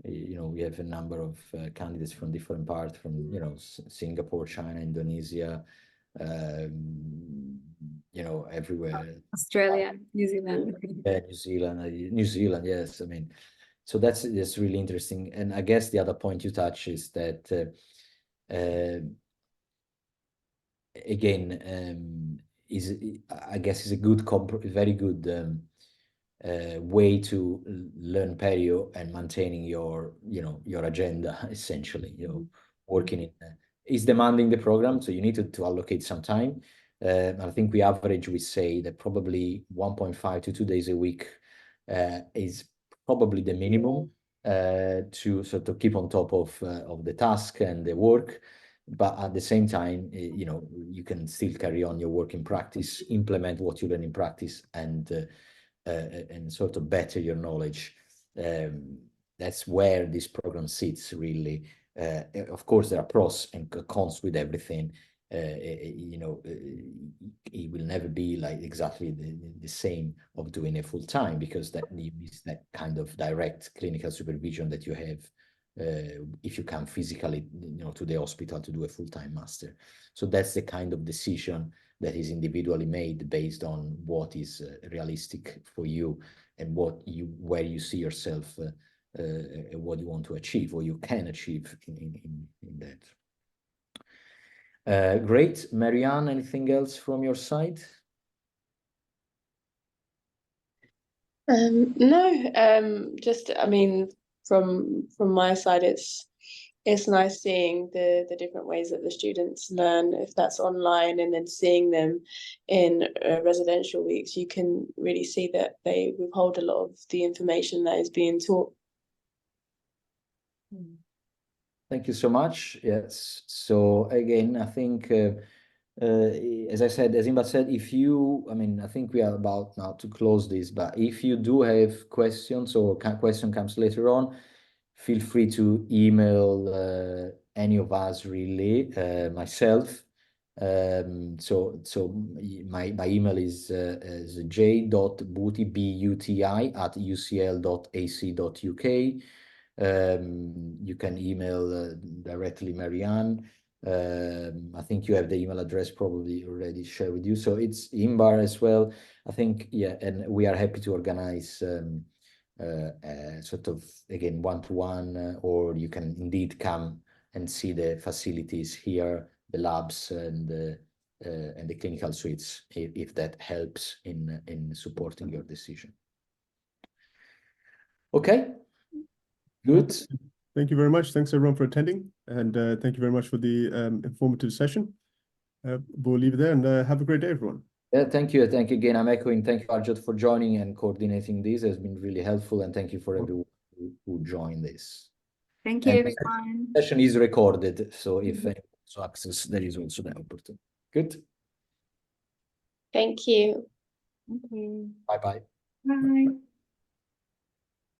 you know, we have a number of candidates from different parts, from, you know, Singapore, China, Indonesia, you know, everywhere. Australia, New Zealand. Yeah, New Zealand, yes. I mean, so that's really interesting. And I guess the other point you touch is that again, I guess is a good, very good way to learn perio and maintaining your, your agenda, essentially, working in, is demanding the program, so you need to allocate some time. I think we say that probably 1.5 to 2 days a week is probably the minimum to sort of keep on top of the task and the work. But at the same time, you can still carry on your work in practice, implement what you learn in practice, and sort of better your knowledge. That's where this program sits, really. Of course, there are pros and cons with everything. It will never be like exactly the same of doing it full time, because that needs that kind of direct clinical supervision that you have if you come physically, to the hospital to do a full-time master. So that's the kind of decision that is individually made based on what is realistic for you and where you see yourself, what you want to achieve or you can achieve in that. Great. Marianne, anything else from your side? No, just, I mean, from my side, it's nice seeing the different ways that the students learn, if that's online, and then seeing them in residential weeks, you can really see that they withhold a lot of the information that is being taught. Thank you so much. Yes. So again, I think, as I said, as Inbar said, I think we are about now to close this, but if you do have questions or question comes later on, feel free to email any of us, really, myself. So my email is j.buti, B-U-T-I, @ucl.ac.uk. You can email directly Marianne. I think you have the email address probably already shared with you. So it's Inbar as well. I think, yeah, and we are happy to organize sort of, again, one-to-one, or you can indeed come and see the facilities here, the labs and the clinical suites, if that helps in supporting your decision. Okay. Good. Thank you very much. Thanks everyone for attending, and thank you very much for the informative session. We'll leave it there, and have a great day, everyone. Yeah, thank you. Thank you again. I'm echoing. Thank you, Arjot, for joining and coordinating this. It has been really helpful, and thank you for everyone who joined this. Thank you, everyone. The session is recorded, so if anyone wants to access, there is also the opportunity. Good. Thank you. Thank you. Bye-bye. Bye.